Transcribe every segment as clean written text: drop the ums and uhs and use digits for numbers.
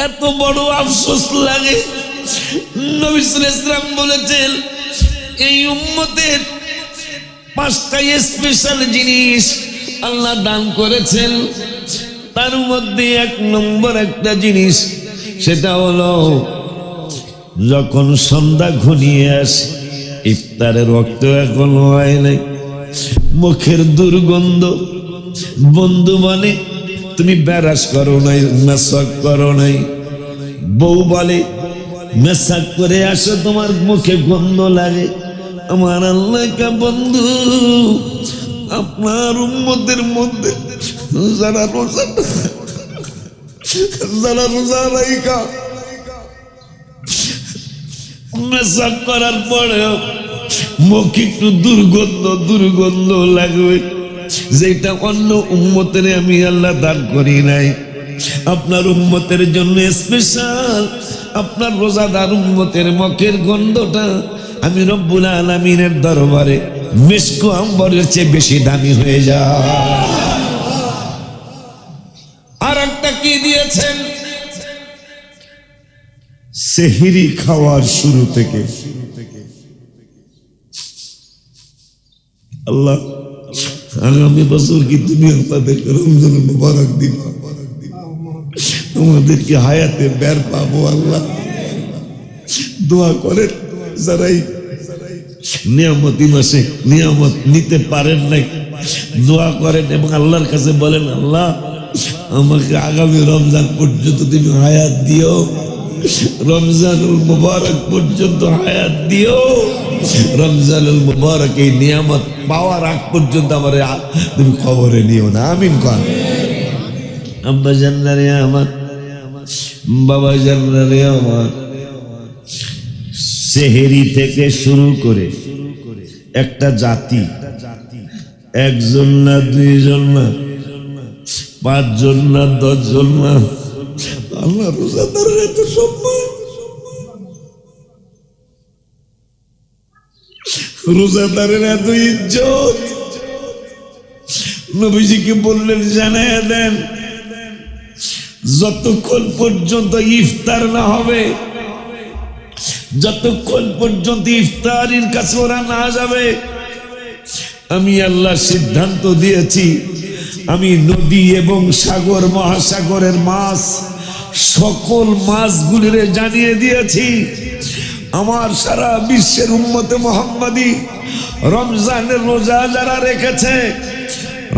এত বড় আফসোস লাগে। নবী সাল্লাল্লাহু আলাইহি ওয়াসাল্লাম বলেছেন এই উম্মতের 5টা স্পেশাল জিনিস আল্লাহ দান করেছেন, তার মধ্যে 1 নম্বর একটা জিনিস, সেটা হলো যখন সন্ধ্যা ঘনিয়ে আসে, ইফতারের রক্ত এখনো হয় নাই, মুখের দুর্গন্ধ, বন্ধু বলে তুমি ব্যারাস করো নাই, মেসাক করো নাই, বউ বলে মেসাক করে আসো তোমার মুখে গন্ধ লাগে। আমার আল্লাহ কা বন্ধু, আপনার উম্মতের মধ্যে যারা রোজা রাইখা মেসাক করার পরেও মুখ একটু দুর্গন্ধ লাগবে, যেটা অন্য উম্মতের আমি আল্লাহ দান করি নাই। আপনার উম্মতের জন্য স্পেশাল, আপনার রোজাদার উম্মতের মুখের গন্ধটা আমি রব্বুল আলামিনের দরবারে মিস্ক আম্বরের চেয়ে বেশি দামি হয়ে যায়। আর একটা কি দিয়েছেন, সেহরি খাওয়ার শুরু থেকে আল্লাহ আগামী বছর কি তুমি আমাদের রমজান মুবারক দিবা, আমাদেরকে হায়াতে বের পাবো। আল্লাহ দোয়া করেন যারাই নিয়ামতি মাসে নিয়ামত নিতে পারেন নাই, দোয়া করেন এবং আল্লাহর কাছে বলেন আল্লাহ আমাকে আগামী রমজান পর্যন্ত তুমি হায়াত দিও, রমজানুল মুবারক পর্যন্ত হায়াত দিও, রমজানুল মুবারক এই নিয়ামত পাওয়ার আগ পর্যন্ত আমার তুমি খবরে নিও না। আমিন কর। আব্বা জান্নারে আমার, বাবা জান্নারে আমার, সেহেরি থেকে শুরু করে একটা জাতি, 1 জন না 2 জন না 5 জন না 10 জন না, আল্লাহ রোজাদারের এত সম্মান, রোজাদারের এত ইজ্জত। নবীজিকে বললেন জানায়া দেন যতক্ষণ পর্যন্ত ইফতার না হবে, যতক্ষণ পর্যন্ত ইফতারির কাছে ওরা না যাবে, আমি আল্লাহ সিদ্ধান্ত দিয়েছি আমি নদী এবং সাগর মহাসাগরের মাছ সকল মাছগুলির জানিয়ে দিয়েছি আমার সারা বিশ্বের উম্মতে মুহাম্মাদি রমজানের রোজা যারা রেখেছে,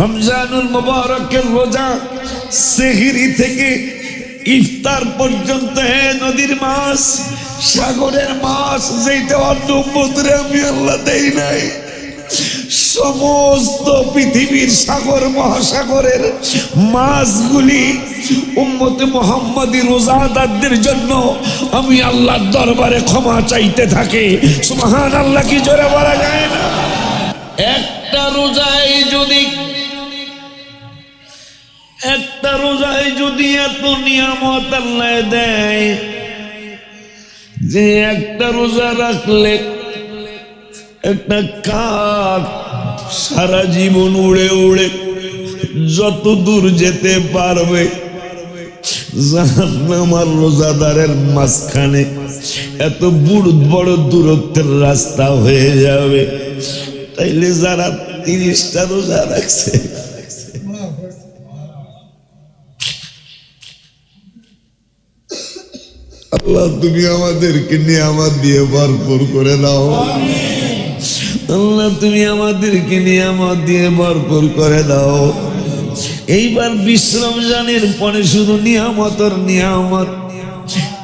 রমজানুল মুবারকের রোজা সেহরি থেকে ইফতার পর্যন্ত নদীর মাছ সাগরের মাছ যেটা অন্য উম্মতরে আমি আল্লাহ দেই নাই, সমস্ত পৃথিবীর সাগর মহাসাগরের মাছগুলি উম্মতে মুহাম্মাদি রোজাদারদের জন্য আমি আল্লাহর দরবারে ক্ষমা চাইতে থাকি। সুবহানাল্লাহ কি জোরে বলা যায় না? একটা রোজায় যদি এত নিয়ামত আল্লাহ দেয় যে একটা রোজা রাখলে একটা কাক সারা জীবন উড়ে উড়ে যত দূর যেতে পারবে, জাহান্নামের রোজাদারের মাঝখানে এত বড় দূরত্বের রাস্তা হয়ে যাবে। তাইলে যারা 30টা রোজা রাখছে, আল্লাহ তুমি আমাদেরকে নিয়ামত দিয়ে ভরপুর করে দাও। আল্লাহ তুমি আমাদেরকে নিয়ামত দিয়ে ভরপুর করে দাও। এইবার 20 রমজানের পরে শুধু নিয়ামতর নিয়ামত।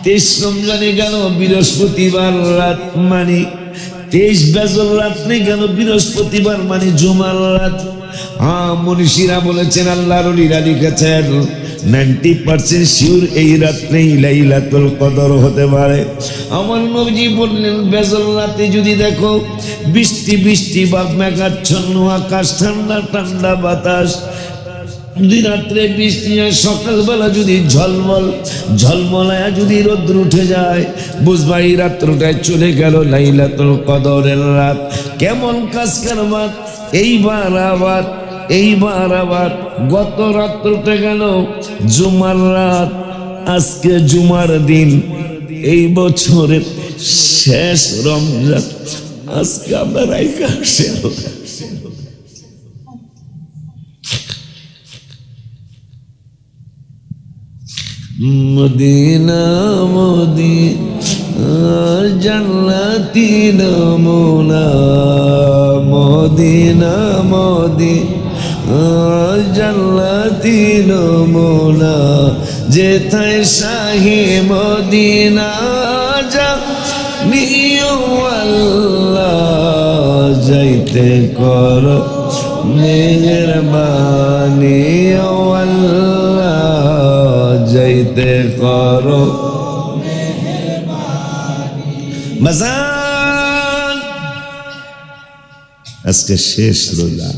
23 রমজানে গেল বৃহস্পতিবার রাত, মানে 23 বেজর রাত্রে গেল বৃহস্পতিবার, মানে জুমার রাত। মনীষীরা বলেছেন, আল্লাহর ওলিরা লিখেছেন 90% শিওর এই রাত্রেই লাইলাতুল কদর হতে পারে। আমার নবীজি বললেন বেজর রাতে যদি দেখো বৃষ্টি বা মেঘাচ্ছন্ন আকাশ, ঠান্ডা বাতাস, যদি রাত্রে বৃষ্টি হয়, সকালবেলা যদি ঝলমলায় যদি রোদ্র উঠে যায়, বুঝবা এই রাত্রটায় চলে গেল লাইলাতুল কদরের রাত। কেমন কাজ কারবার। এইবার আবার গত রাত্রটা গেল জুমার রাত, আজকে জুমার দিন, এই বছরের শেষ রমজান আজকে আমরা রাইখা আসছি। মদিনা মদিনা জান্নাতি নমুনা, মদিনা মদিনা জান্নাতি নমুনা, যেথায় শাহি মদিনা জানিও আল্লাহ, যাইতে করো মেহেরবানি ও আল্লাহ, যাইতে করো বাজান। আজকে শেষ রোজা,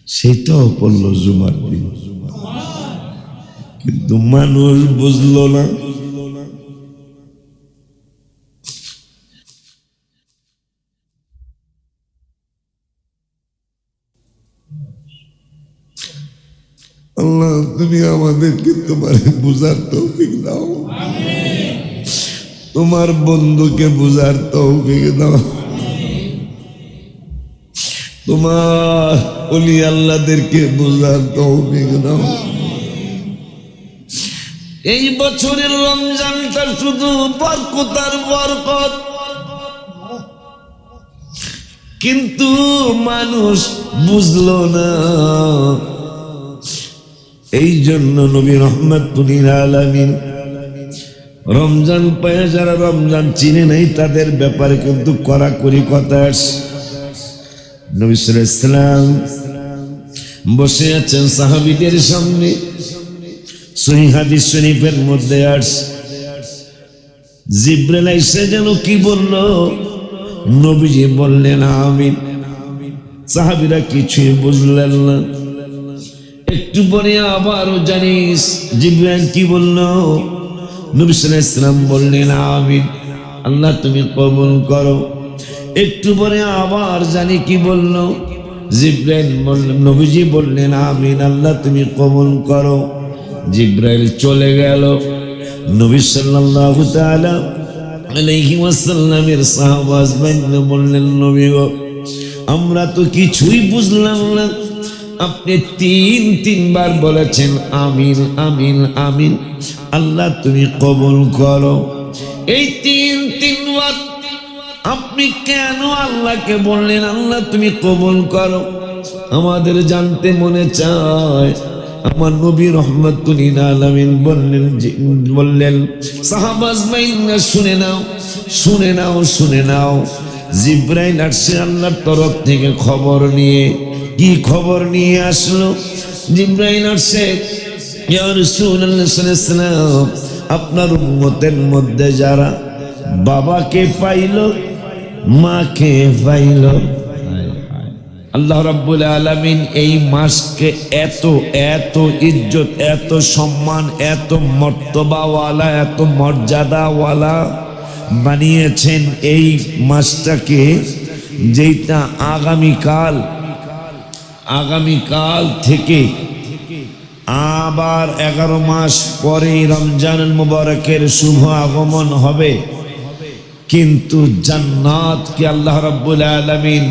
সেটাও পড়লো জুমার দিন, কিন্তু মানুষ বুঝলো না। আল্লাহ তুমি আমাদেরকে তোমার বুঝার তৌফিক দাও, তোমার বন্ধুকে বুঝার তৌফিক দাও, তোমার ওলি আল্লাহদেরকে বুঝার তৌফিক দাও। এই বছরের রমজানটা শুধু বরকত আর বরকত, কিন্তু মানুষ বুঝলো না। এই জন্য নবী রহমাতুল লিল আলামিন রমজান পায়, যারা রমজান চিনে নাই তাদের ব্যাপারে কিন্তু কড়াকড়ি কথা আসে। নবী সাল্লাল্লাহু আলাইহি ওয়াসাল্লাম বসে আছেন সাহাবীদের সামনে, সহিহ হাদিস শরীফের মধ্যে আসে, জিবরাইল এসে যেন কি বলল, নবীজি বললেন আমিন। সাহাবীরা কিছুই বুঝলেন না। একটু পরে আবারও জানিস জিবরাইল কি বলল, নবী সাল্লাল্লাহু আলাইহি ওয়াসাল্লাম বললেন আমিন, আল্লাহ তুমি কবুল করো। একটু পরে আবার জানি কি বলল, জিবরাইল বললেন, নবীজি বললেন আমিন, আল্লাহ তুমি কবুল করো। জিবরাইল চলে গেল। নবী সাল্লাল্লাহু তাআলা আলাইহি ওয়াসাল্লামের সাহাবা আজমাইন বললেন, নবী গো, আমরা তো কিছুই বুঝলাম না, আপনি তিনবার বলেছেন আমিন আমিন আমিন, আল্লাহ তুমি কবুল করো। এই তিনবার আপনি কেন আল্লাহকে বললেন আল্লাহ তুমি কবুল করো? আমাদের জানতে মনে চায়। আমার নবী রহমাতুল লিল আলামিন বললেন সাহাবা আজমাইন শুনে নাও, শুনে নাও, শুনে নাও। জিবরাইল আসছে আল্লাহর তরফ থেকে খবর নিয়ে। কি খবর নিয়ে আসলো? জিবরাইল আসছে, ইয়া রাসূলুল্লাহ সাল্লাল্লাহু আলাইহি ওয়াসাল্লাম, আপনার উম্মতের মধ্যে যারা বাবাকে পাইল, মাকে পাইল, আল্লাহ রাব্বুল আলামিন এই মাসকে এত এত ইজ্জত, এত সম্মান, এত মর্তবাওয়ালা, এত মর্যাদাওয়ালা বানিয়েছেন এই মাসটাকে, যেটা আগামীকাল থেকে আবার 11 মাস পরে রমজানুল মুবারকের শুভ আগমন হবে। কিন্তু জান্নাতকে আল্লাহ রাব্বুল আলামিন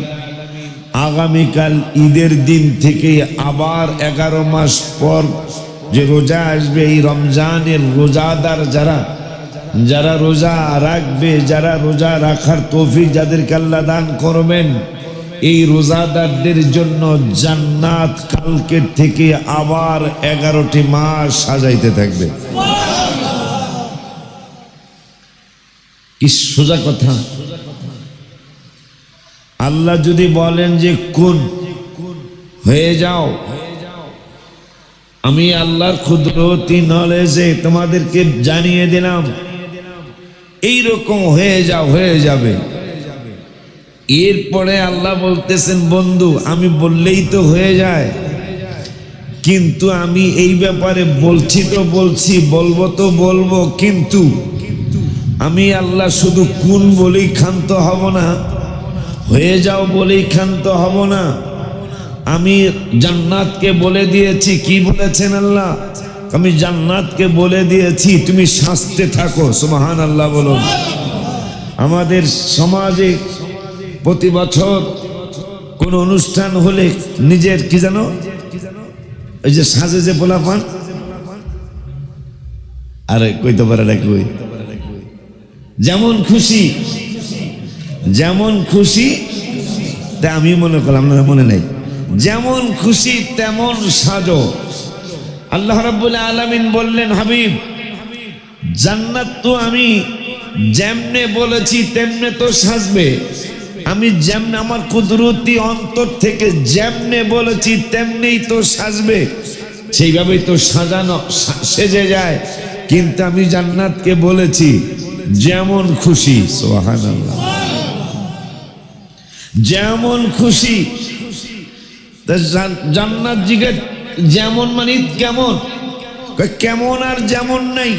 আগামীকাল ঈদের দিন থেকে আবার 11 মাস পর যে রোজা আসবে, এই রমজানের রোজাদার যারা রোজা রাখবে, যারা রোজা রাখার তৌফিক যাদেরকে আল্লাহ দান করবেন, এই রোজাদারদের জন্য জান্নাত কালকের থেকে আবার 11টি মাস সাজাইতে থাকবে। কি সোজা কথা! আল্লাহ যদি বলেন যে কুন হয়ে যাও, আমি আল্লাহর কুদরতি নলেজে তোমাদেরকে জানিয়ে দিলাম এইরকম হয়ে যাও, হয়ে যাবে। এরপরে আল্লাহ বলতেছেন বন্ধু আমি বললেই তো হয়ে যায়, কিন্তু আমি এই ব্যাপারে বলছি তো বলছি, বলবো তো বলবো, কিন্তু আমি আল্লাহ শুধু কুন বলেই ক্ষান্ত হব না, হয়ে যাও বলেই ক্ষান্ত হব না। আমি জান্নাতকে বলে দিয়েছি। কি বলেছেন আল্লাহ? আমি জান্নাতকে বলে দিয়েছি তুমি শাস্তে থাকো, সুবহানাল্লাহ বলুন। আমাদের সমাজে প্রতি বছর কোন অনুষ্ঠান হলে নিজের কি জানো, ওই যে সাজে যে পোলাপান, আরে কইতে পারে না কই, যেমন খুশি তা আমি মনে করলাম না, মনে নাই, যেমন খুশি তেমন সাজো। আল্লাহ রাব্বুল আলামিন বললেন, হাবিব জান্নাত তো আমি যেমনে বলেছি তেমনে তো সাজবে, আমি যেমনে আমার কুদরতি অন্তর থেকে যেমনে বলেছি তেমনেই তো সাজবে, সেইভাবেই তো সাজানো সেজে যায়। কিন্তু আমি জান্নাতকে বলেছি যেমন খুশি, সুবহানাল্লাহ, যেমন খুশি। জান্নাত জিজ্ঞেস যেমন মানে কেমন, কেমন আর যেমন নাই,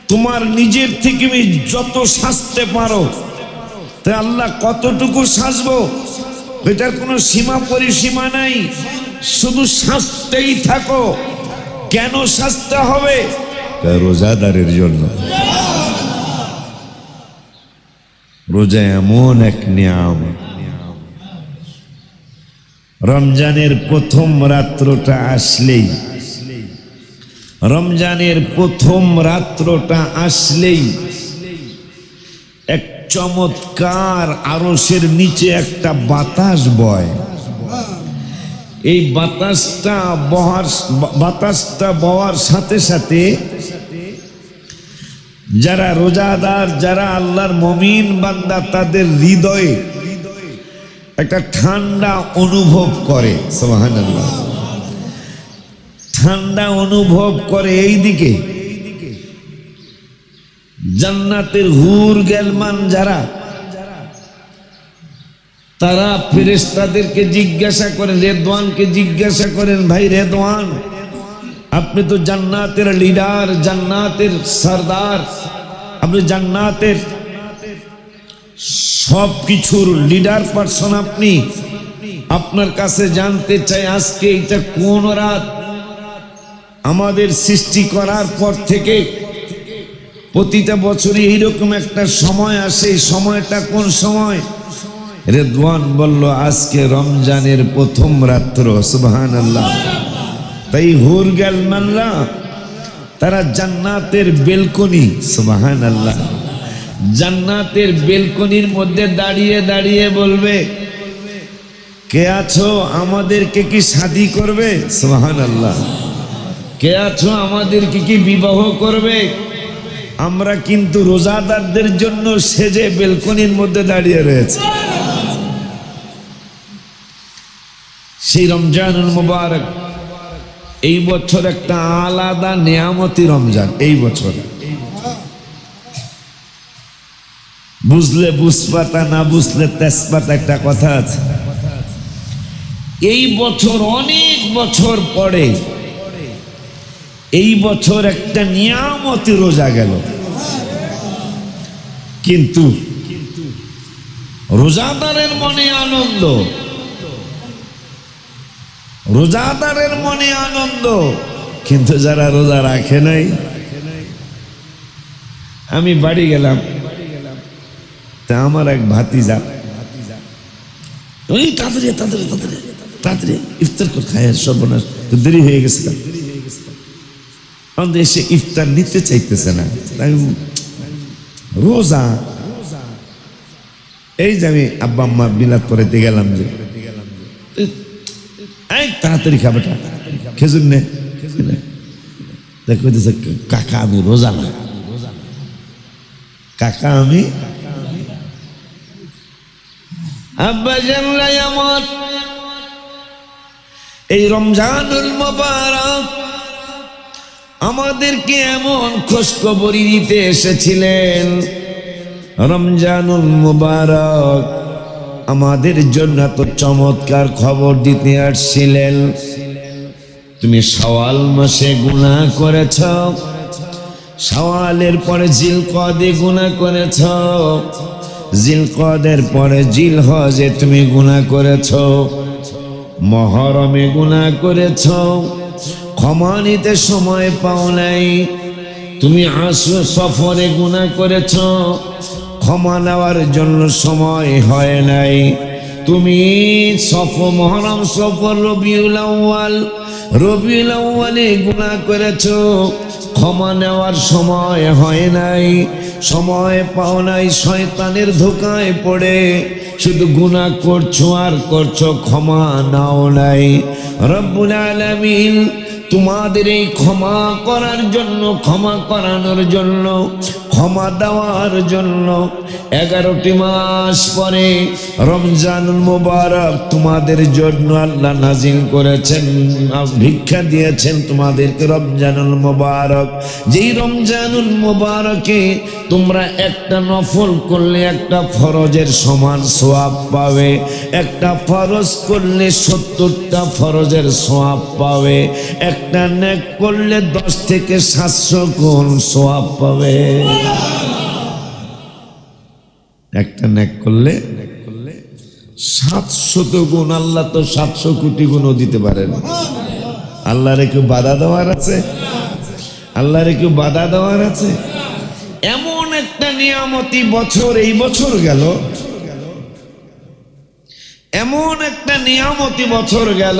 তোমার নিজের থেকে তুমি যত সাজতে পারো, তাই আল্লাহ কতটুকু সাজবো এটার কোনো সীমা পরিসীমা নাই, শুধু সাজতেই থাকো। কেন সাজতে হবে? রোজাদারের জন্য। রোজা এমন এক নিয়ামত, রমজানের প্রথম রাত্রটা আসলেই, রমজানের প্রথম রাত্রটা আসলেই এক চমৎকার আরশের নিচে একটা বাতাস বয়। এই বাতাসটা বওয়ার সাথে সাথে যারা রোজাদার, যারা আল্লাহর মুমিন বান্দা, তাদের হৃদয়ে একটা ঠান্ডা অনুভব করে, সুবহানাল্লাহ, ঠান্ডা অনুভব করে। এইদিকে জান্নাতের হুর গেলমান যারা, তারা ফেরেশতাদেরকে জিজ্ঞাসা করেন, রেদওয়ানকে জিজ্ঞাসা করেন, ভাই রেদওয়ান আপনি তো জান্নাতের লিডার, জান্নাতের সরদার, আপনি জান্নাতের সব কিছুর লিডার পারসন, আপনি, আপনার কাছে জানতে চাই আজকে এটা কোন রাত? আমাদের সৃষ্টি করার পর থেকে প্রতিটা বছরই এইরকম একটা সময় আসে, সময়টা কোন সময়? রেদওয়ান বলল আজকে রমজানের প্রথম রাত্র, সুবহানাল্লাহ। তাই হুর গেলমানরা তারা জান্নাতের বেলকনি, সুবহানাল্লাহ, জান্নাতের বেলকনির মধ্যে দাঁড়িয়ে দাঁড়িয়ে বলবে, কে আছো আমাদেরকে কি শাদী করবে? সুবহানাল্লাহ। কে আছো আমাদেরকে কি বিবাহ করবে? আমরা কিন্তু রোজাদারদের জন্য সেজে বেলকনির মধ্যে দাঁড়িয়ে রয়েছে। সেই রমজানুল মুবারক এই বছর একটা আলাদা নিয়ামতি রমজান। এই বছর বুঝলে বুঝপাতা, না বুঝলে তেজপাতা, একটা কথা আছে। এই বছর অনেক বছর পরে এই বছর একটা নিয়ামতি রোজা গেল, কিন্তু রোজাদারের মনে আনন্দ, রোজাদারের মনে আনন্দ, কিন্তু যারা রোজা রাখে নাই। আমি বাড়ি গেলাম, তা আমার এক ভাতিজা ওই তাড়াতাড়ি তাড়াতাড়ি তাড়াতাড়ি তাড়াতাড়ি ইফতার করে খায়, সর্বনাশ তো দেরি হয়ে গেছে, আমাদের এসে ইফতার নিতে চাইতেছে না। রোজা এই যে আমি আব্বা আম্মা বিলাত করাইতে গেলাম, যে তাড়াতাড়ি খাবেটা খেজুর নে, দেখো কাকা আমি রোজা না, কাকা আমি। আব্বা জানলাই আমার এই রমজানুল মুবারক আমাদেরকে এমন খোঁজখবরি দিতে এসেছিলেন। রমজানুল মুবারক আমাদের জন্য তো চমৎকার খবর দিতে আসছিলেন। তুমি শাওয়াল মাসে গুনাহ করেছ, শাওয়ালের পরে জিলকদে গুনাহ করেছ, জিলকদের পরে জিলহজে তুমি গুনাহ করেছ, মুহরমে গুনাহ করেছ, ক্ষমা নিতে সময় পাও নাই, তুমি আসো সফরে গুনাহ করেছ, ক্ষমা নেওয়ার জন্য সময় হয় নাই, তুমি মহরম সফর রবিউল আউয়ালে গুনাহ করেছ, ক্ষমা নেওয়ার সময় হয় নাই, সময় পাও নাই, শয়তানের ধোকায় পড়ে শুধু গুনাহ করছো আর করছো, ক্ষমা নাও নাই। রব্বুল আলামিন তোমাদের এই ক্ষমা করার জন্য, ক্ষমা করানোর জন্য, ক্ষমা দেওয়ার জন্য 11টি মাস পরে রমজানুল মুবারক তোমাদের জন্য আল্লাহ নাজিল করেছেন, ভিক্ষা দিয়েছেন তোমাদেরকে রমজানুল মুবারক। যেই রমজানুল মুবারকে তোমরা একটা নফল করলে একটা ফরজের সমান সওয়াব পাবে, একটা ফরজ করলে 70টা ফরজের সওয়াব পাবে, একটা নেক করলে 10 থেকে 700 গুণ সওয়াব পাবে। একটা নেক করলে 700 গুণ, আল্লাহ তো 700 কোটি গুণও দিতে পারেন। আল্লাহরে কেউ বাধা দেওয়ার আছে? আল্লাহরে কেউ বাধা দেওয়ার আছে? এমন একটা নিয়ামতি বছর এই বছর গেল, এমন একটা নিয়ামতি বছর গেল,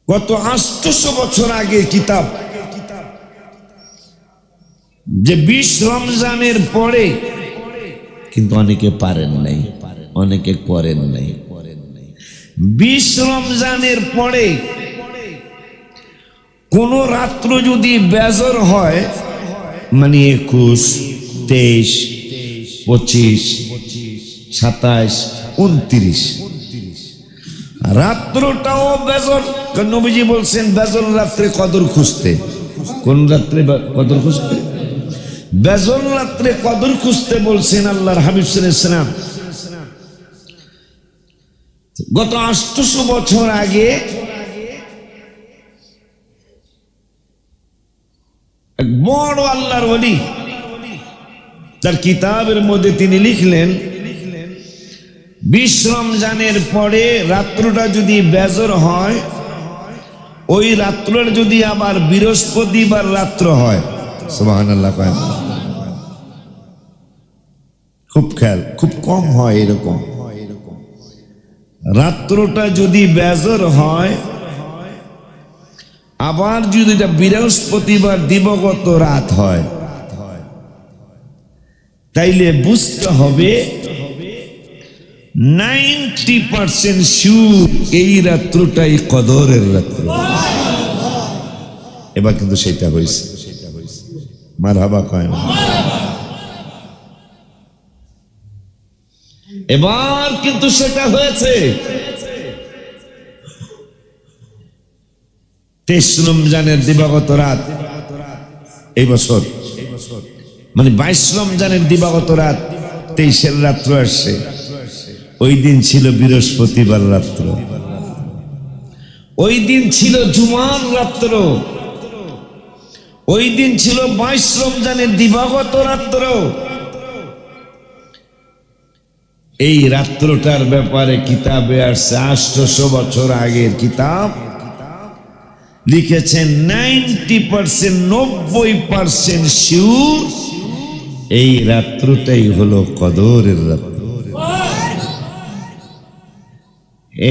গত 800 বছর আগে কিতাব যে 20 রমজানের পরে, কিন্তু অনেকে পারেন নাই, অনেকে করেন নাই। 20 রমজানের পরে কোন রাত্র যদি বেজর হয়, মানে 21, 23, 25, 27, 29 রাত্রটাও বেজর। নবীজি বলছেন বেজর রাত্রে কদর খুঁজতে। কোন রাত্রে কদর খুঁজতে? বেজর রাত্রে কদর খুঁজতে বলছেন আল্লাহর হাবিব সাল্লাল্লাহু আলাইহি ওয়াসাল্লাম। গত 800 বছর আগে এক বড় আল্লাহর ওলি, তার কিতাবের মধ্যে তিনি লিখলেন 20 রমজানের পরে রাত্রটা যদি বেজর হয়, ওই রাত্রের যদি আবার বৃহস্পতিবার রাত্র হয়, সুবহানাল্লাহ, খুব খেয়াল, খুব কম হয় এরকম। রাত্রটা যদি বেজর হয়, আবার যদি এটা বৃহস্পতিবার দিবগত রাত হয়, তাইলে বুঝতে হবে 90% শিওর এই রাত্রটাই কদরের রাত্র। এবার কিন্তু সেটা হয়েছে, মারহাবা কয় না? এবার কিন্তু সেটা হয়েছে। 23 রমজানের দিবাগত রাত এই বছর, মানে 22 রমজানের দিবাগত রাত 23-এর রাত্র আসছে। ওই দিন ছিল বৃহস্পতিবার রাত্র, ওই দিন ছিল জুমার রাত্র, ওই দিন ছিল 22 রমজানের দিবাগত রাত্র। এই রাত্রটার ব্যাপারে কিতাবে আসছে 800 বছর আগের কিতাব লিখেছেন 90%, 90% শিওর এই রাত্রটাই হলো কদরের রাত্র।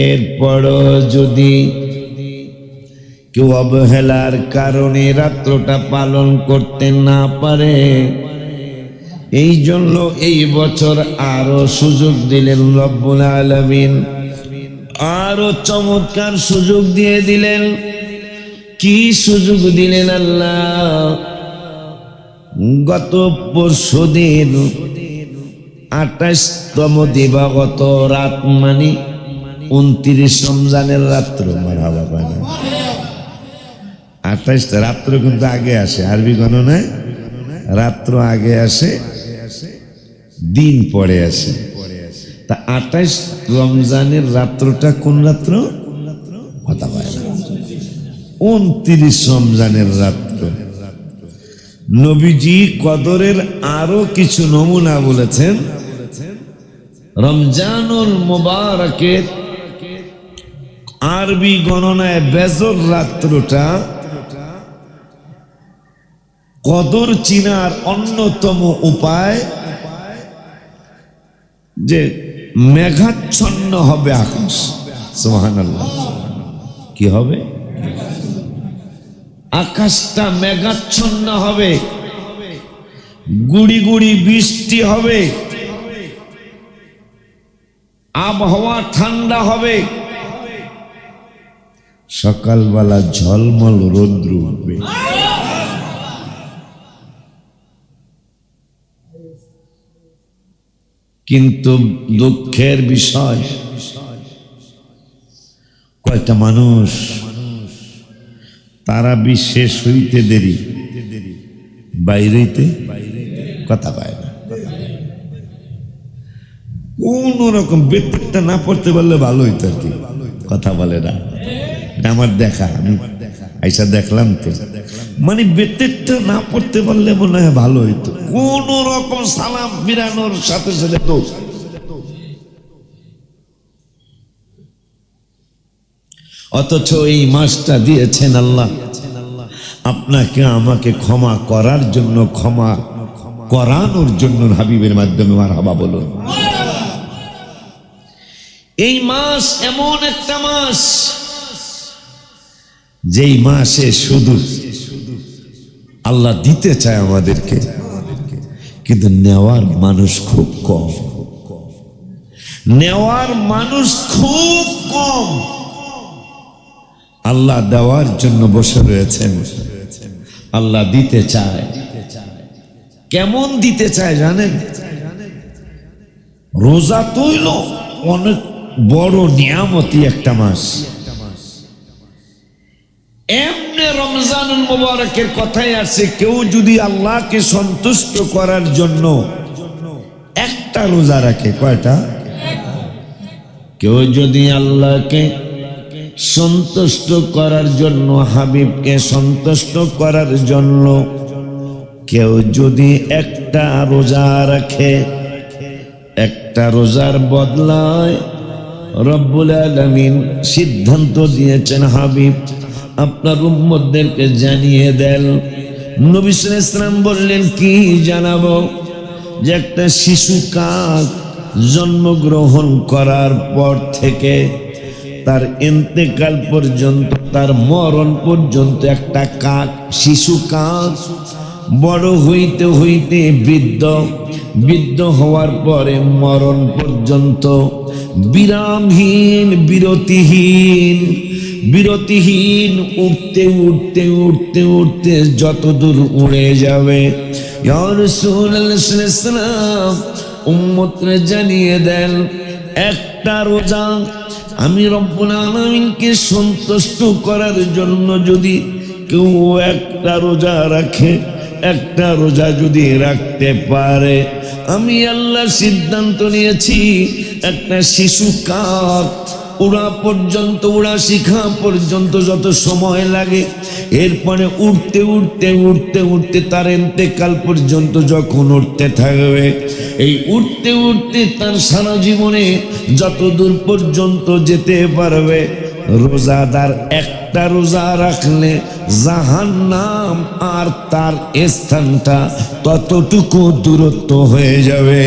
এরপরও যদি কেউ অবহেলার কারণে রাত্রটা পালন করতে না পারে, এই জন্য এই বছর আরো সুযোগ দিলেন রব্বুল আলামিন, আরো চমৎকার সুযোগ দিয়ে দিলেন। কি সুযোগ দিলেন আল্লাহ? গত পরশুদিন 28তম দিবাগত রাত, মানে 29 রমজানের রাত্র। মারহাবা পায় না? 28 রাত্র কিন্তু আগে আসে, আরবি গণনায় রাত্র আগে আসে, দিন পরে আসে। তা 28 রমজানের রাত্রটা কোন রাত্র? কথা পায় না। 29 রমজানের রাত্র। নবীজি কদরের আরো কিছু নমুনা বলেছেন। রমজানুল মুবারকের আরবি গণনায় বেজর রাত্রটা কদর চিনার অন্যতম উপায় যে মেঘাচ্ছন্ন হবে আকাশ। সুবহানাল্লাহ। কি হবে? আকাশটা মেঘাচ্ছন্ন হবে, গুড়ি গুড়ি বৃষ্টি হবে, আবহাওয়া ঠান্ডা হবে, সকালবেলা ঝলমল রৌদ্র উঠবে। কিন্তু দুঃখের বিষয়, কয়টা মানুষ তারা বিশ্বাস হইতে দেরি, বাইরেতে কথা পায় না। কোন রকম বেতটা না পড়তে পারলে ভালো হইতো আর কি, কথা বলে না। এটা আমার দেখা, আমি আইসা দেখলাম তো, মানে বেতেরটা না পড়তে পারলে মনে হয় ভালো হইতো। কোন রকম সালাম ফিরানোর সাথে সাথে তো অথচ এই মাসটা দিয়েছেন আল্লাহ আপনাকে আমাকে ক্ষমা করার জন্য, ক্ষমা করানোর জন্য হাবিবের মাধ্যমে মারহাবা বলুন। এই মাস এমন একটা মাস যেই মাসে শুধু আল্লাহ দিতে চায় আমাদেরকে, কিন্তু নেওয়ার মানুষ খুব কম, নেওয়ার মানুষ খুব কম। আল্লাহ দেওয়ার জন্য বসে রয়েছেন, আল্লাহ দিতে চায়। কেমন দিতে চায় জানেন? রোজা তৈল অনেক বড় নিয়ামতি একটা মাস। এমনি রমজানুল মুবারকের কথাই আছে, কেউ যদি আল্লাহকে সন্তুষ্ট করার জন্য একটা রোজা রাখে, কয়টা? কেউ যদি আল্লাহকে সন্তুষ্ট করার জন্য, হাবিবকে সন্তুষ্ট করার জন্য কেউ যদি একটা রোজা রাখে, একটা রোজার বদলায় রব্বুল আলামিন সিদ্ধান্ত দিয়েছেন, হাবিব আপনার উম্মতদেরকে জানিয়ে দেন। নবী সাল্লাল্লাহু আলাইহি ওয়াসাল্লাম বললেন, কি জানাবো? যে একটা শিশু কাক জন্মগ্রহণ করার পর থেকে তার ইন্তেকাল পর্যন্ত, তার মরণ পর্যন্ত একটা কাক, শিশু কাক বড় হইতে হইতে বৃদ্ধ, বৃদ্ধ হওয়ার পরে মরণ পর্যন্ত বিরামহীন, বিরতিহীন, বিরতিহীন উঠতে উঠতে উঠতে উঠতে যত দূর উড়ে যাবে। ইয়া রাসূলুল্লাহ সাল্লাল্লাহু আলাইহি ওয়াসাল্লাম উম্মতকে জানিয়ে দেন, একটা রোজা আমি রব্বুল আলামিনকে সন্তুষ্ট করার জন্য যদি কেউ একটা রোজা রাখে, একটা রোজা যদি রাখতে পারে, আমি আল্লাহ সিদ্ধান্ত নিয়েছি একটা শিশু কাক উড়া পর্যন্ত, উড়া শিখা পর্যন্ত যত সময় লাগে, এরপরে উঠতে উঠতে উঠতে উঠতে তার ইন্তেকাল পর্যন্ত যখন উঠতে থাকবে, এই উঠতে উঠতে তার সারা জীবনে যত দূর পর্যন্ত যেতে পারবে, রোজাদার একটা রোজা রাখলে জাহান্নাম আর তার স্থানটা ততটুকু দূরত্ব হয়ে যাবে।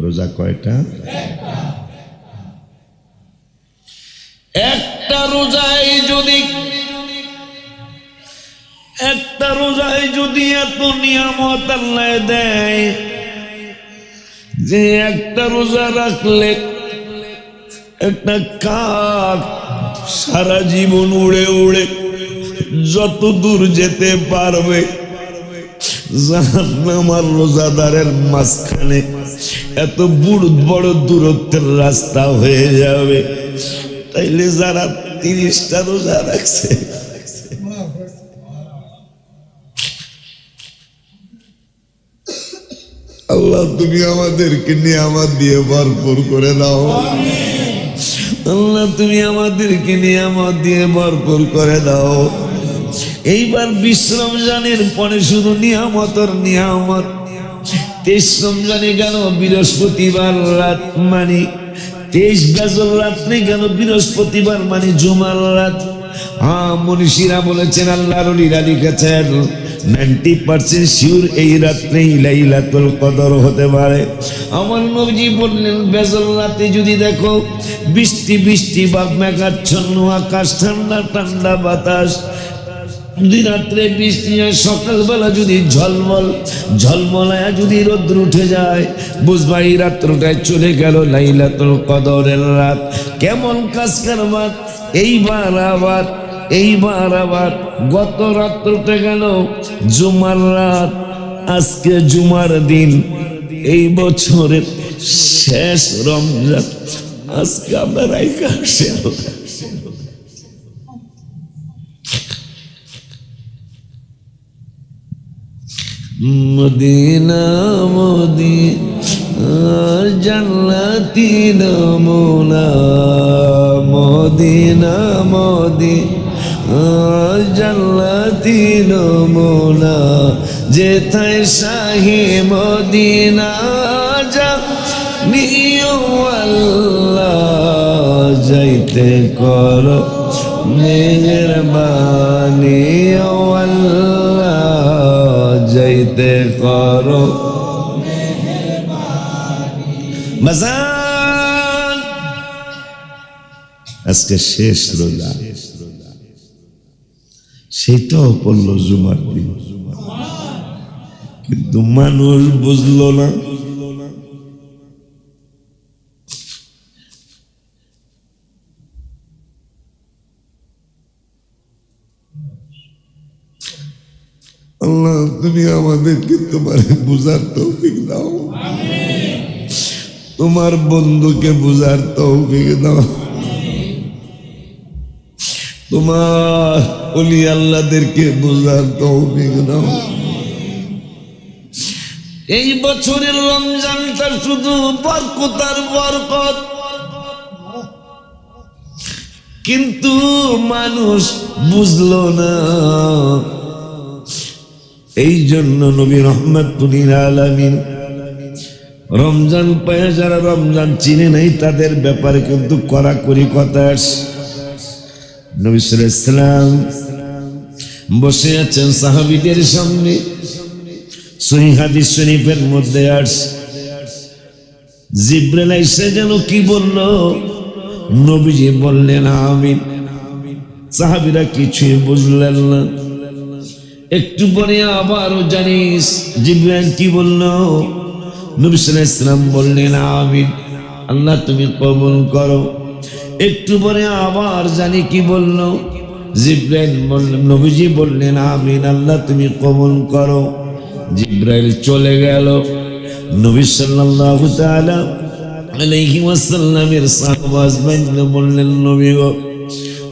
রোজা কয়টা? একটা রোজায় যদি, একটা রোজায় যদি এত নিয়ামত আল্লাহ দেয় যে একটা রোজা রাখলে একটা কাক সারা জীবন উড়ে উড়ে যত দূর যেতে পারবে, জাহান্নাম আর রোজাদারের মাঝখানে এত বড় দূরত্বের রাস্তা হয়ে যাবে। তাইলে যারা 30টা রোজা রাখছে, আল্লাহ তুমি আমাদেরকে নিয়ামত দিয়ে ভরপুর করে দাও। আল্লাহ তুমি আমাদেরকে নিয়ামত দিয়ে ভরপুর করে দাও। এইবার 20 রমজানের পরে শুধু নিয়ামতর নিয়ামত। 23 রমজানে গেল বৃহস্পতিবার রাত, মানে 23 বেজল রাত্রে গেল বৃহস্পতিবার মানে জুমার রাত। মনীষীরা বলেছেন, আল্লাহর ওলিরা লিখেছেন 90% শিওর এই রাত্রেই লাইলাতুল কদর হতে পারে। আমার নবীজি বললেন, বেজল রাতে যদি দেখো বৃষ্টি বৃষ্টি বা মেঘাচ্ছন্ন আকাশ, ঠান্ডা ঠান্ডা বাতাস, যদি রাত্রে বৃষ্টি হয়, সকালবেলা যদি ঝলমলায়া যদি রোদ্র উঠে যায়, বুঝবা এই রাত্রটায় চলে গেল লাইলাতুল কদরের রাত। কেমন কাজ কারবার। এইবার আবার গত রাত্রটা গেল জুমার রাত, আজকে জুমার দিন, এই বছরের শেষ রমজান আজকে আমরা রাইখা আসি। মদিনা জান্নাতি নমুনা, মদিনা জান্নাতি নমুনা, যেথায় শাহি মদিনা জানিও আল্লাহ, যাইতে করো মেহেরবানি ও আল্লাহ, যাইতে করো বাজান। আজকে শেষ রোজা, সেটাও পড়লো জুমার দিন, কিন্তু মানুষ বুঝলো না। আল্লাহ, তুমি আমাদেরকে তোমার বুঝার তৌফিক দাও, তোমার বন্ধুকে বুঝার তৌফিক দাও, তোমার ওলি আল্লাহদেরকে বুঝার তৌফিক দাও। এই বছরের রমজানটা শুধু বরকত আর বরকত, কিন্তু মানুষ বুঝলো না। এই জন্য নবী রহমাতুল লিল আলামিন রমজান পায়, যারা রমজান চিনে নাই তাদের ব্যাপারে কিন্তু কড়াকড়ি কথা আসে। নবী সাল্লাল্লাহু আলাইহি ওয়াসাল্লাম বসে আছেন সাহাবীদের সামনে, সহিহ হাদিস শরীফের মধ্যে আসে, জিবরাইল এসে যেন কি বলল, নবীজি বললেন আমিন। সাহাবীরা কিছুই বুঝলেন না। একটু পরে আবারও জানিস জিবরাইল কি বলল, নবী সাল্লাল্লাহু আলাইহি ওয়াসাল্লাম বললেন আমিন, আল্লাহ তুমি কবুল করো। একটু পরে আবার জানি কি বলল, জিবরাইল বললেন, নবীজি বললেন আমিন, আল্লাহ তুমি কবুল করো। জিবরাইল চলে গেল। নবী সাল্লাল্লাহু তাআলা আলাইহি ওয়াসাল্লামের সাহাবা আজমাইন বললেন, নবী গো,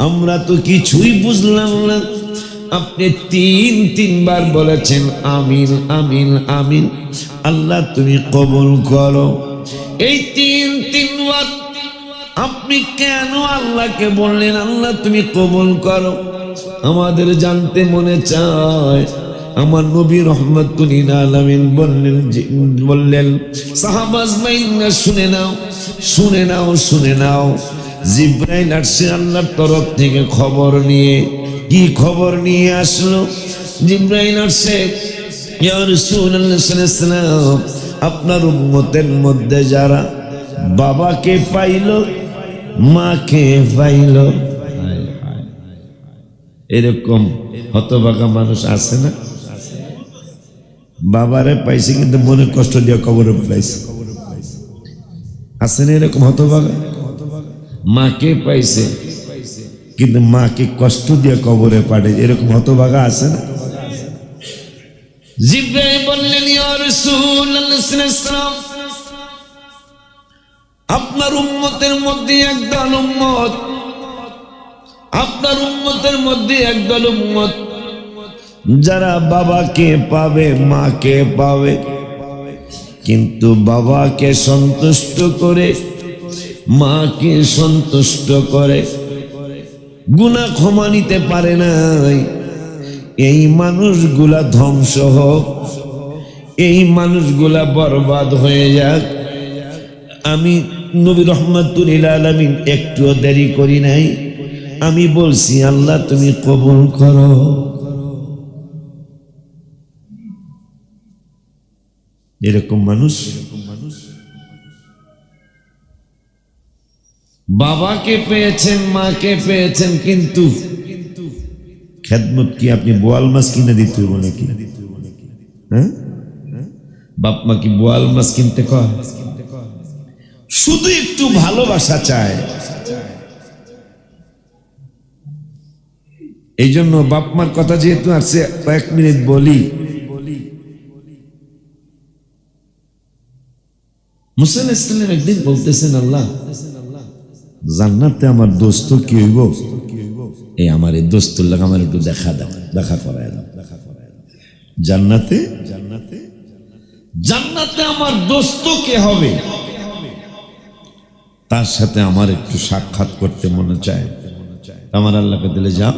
আমরা তো কিছুই বুঝলাম না, আপনি তিনবার বলেছেন আমিন আমিন আমিন, আল্লাহ তুমি কবুল করো। এই তিনবার আপনি কেন আল্লাহকে বললেন আল্লাহ তুমি কবুল করো? আমাদের জানতে মনে চায়। আমার নবী রহমাতুল লিল আলামিন বললেন সাহাবা আজমাইন, শুনে নাও। জিবরাইল আসছে আল্লাহর তরফ থেকে খবর নিয়ে। কি খবর নিয়ে আসলো? জিবরাইল আসছে, ইয়া রাসূলুল্লাহ সাল্লাল্লাহু আলাইহি ওয়াসাল্লাম, আপনার উম্মতের মধ্যে যারা বাবাকে পাইল, মাকে পাইল, এরকম হতভাগা মানুষ আছে না? বাবারে পাইছে কিন্তু মনে কষ্ট দিয়ে কবরে পাইছে, আছে না এরকম হতভাগা? মাকে পাইছে কিন্তু মাকে কষ্ট দিয়ে কবরে পাঠে, এরকম হতভাগা আছে না? জিবরাইল বললেন, ইয়া রাসূলুল্লাহ সাল্লাল্লাহু আলাইহি ওয়াসাল্লাম, আপনার উম্মতের মধ্যে একদল উম্মত, আপনার উম্মতের মধ্যে একদল উম্মত যারা বাবাকে পাবে, মাকে পাবে, কিন্তু বাবাকে সন্তুষ্ট করে, মাকে সন্তুষ্ট করে, গুনাহ ক্ষমা নিতে পারে নাই। এই মানুষগুলা ধ্বংস হোক, এই মানুষগুলা বরবাদ হয়ে যাক, আমি নবী রহমাতুল লিল আলামিন একটুও দেরি করি নাই, আমি বলছি আল্লাহ তুমি কবুল করো। এরকম মানুষ বাবাকে পেয়েছেন, মাকে পেয়েছেন, কিন্তু খেদমত কি আপনি বোয়াল মাছ কিনে দিতে হবে নাকি? হ্যাঁ, বাপ মা কি বোয়াল মাছ কিনতে কয়? শুধু একটু ভালোবাসা চায়। এই জন্য বাপ মার কথা যেহেতু আসছে, কয়েক মিনিট বলি। মুসা আলাইহিস সালাম একদিন বলতেছেন, আল্লাহ জান্নাতে আমার দোস্ত কি হইব? এই আমার এই দোস্তুর লাগে আমার একটু দেখা করায় দাও। জান্নাতে আমার দোস্ত কে হবে? তার সাথে আমার একটু সাক্ষাৎ করতে মনে চায়। আমার আল্লাহকে দিলে যাও,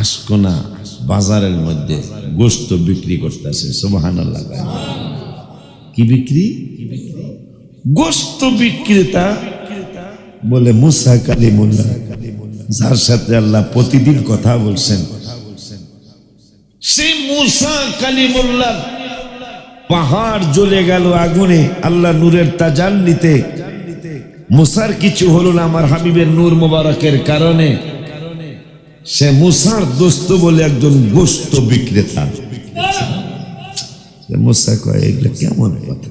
আশকোনা বাজারের মধ্যে গোশত বিক্রি করতেছে। সুবহানাল্লাহ। কি বিক্রি? গোশত বিক্রেতা বলে মুসা কালিমুল্লাহ, যার সাথে আল্লাহ প্রতিদিন কথা বলছেন। সেই মুসা কালিমুল্লাহ পাহাড় জ্বলে গেল আগুনে, আল্লাহ নূরের তাজাল্লিতে। মুসার কিছু হলো না আমার হাবিবের নূর মোবারকের কারণে। সে মুসার দোস্ত বলে একজন গোশত বিক্রেতা। মুসা কয় এগুলো কেমন কথা?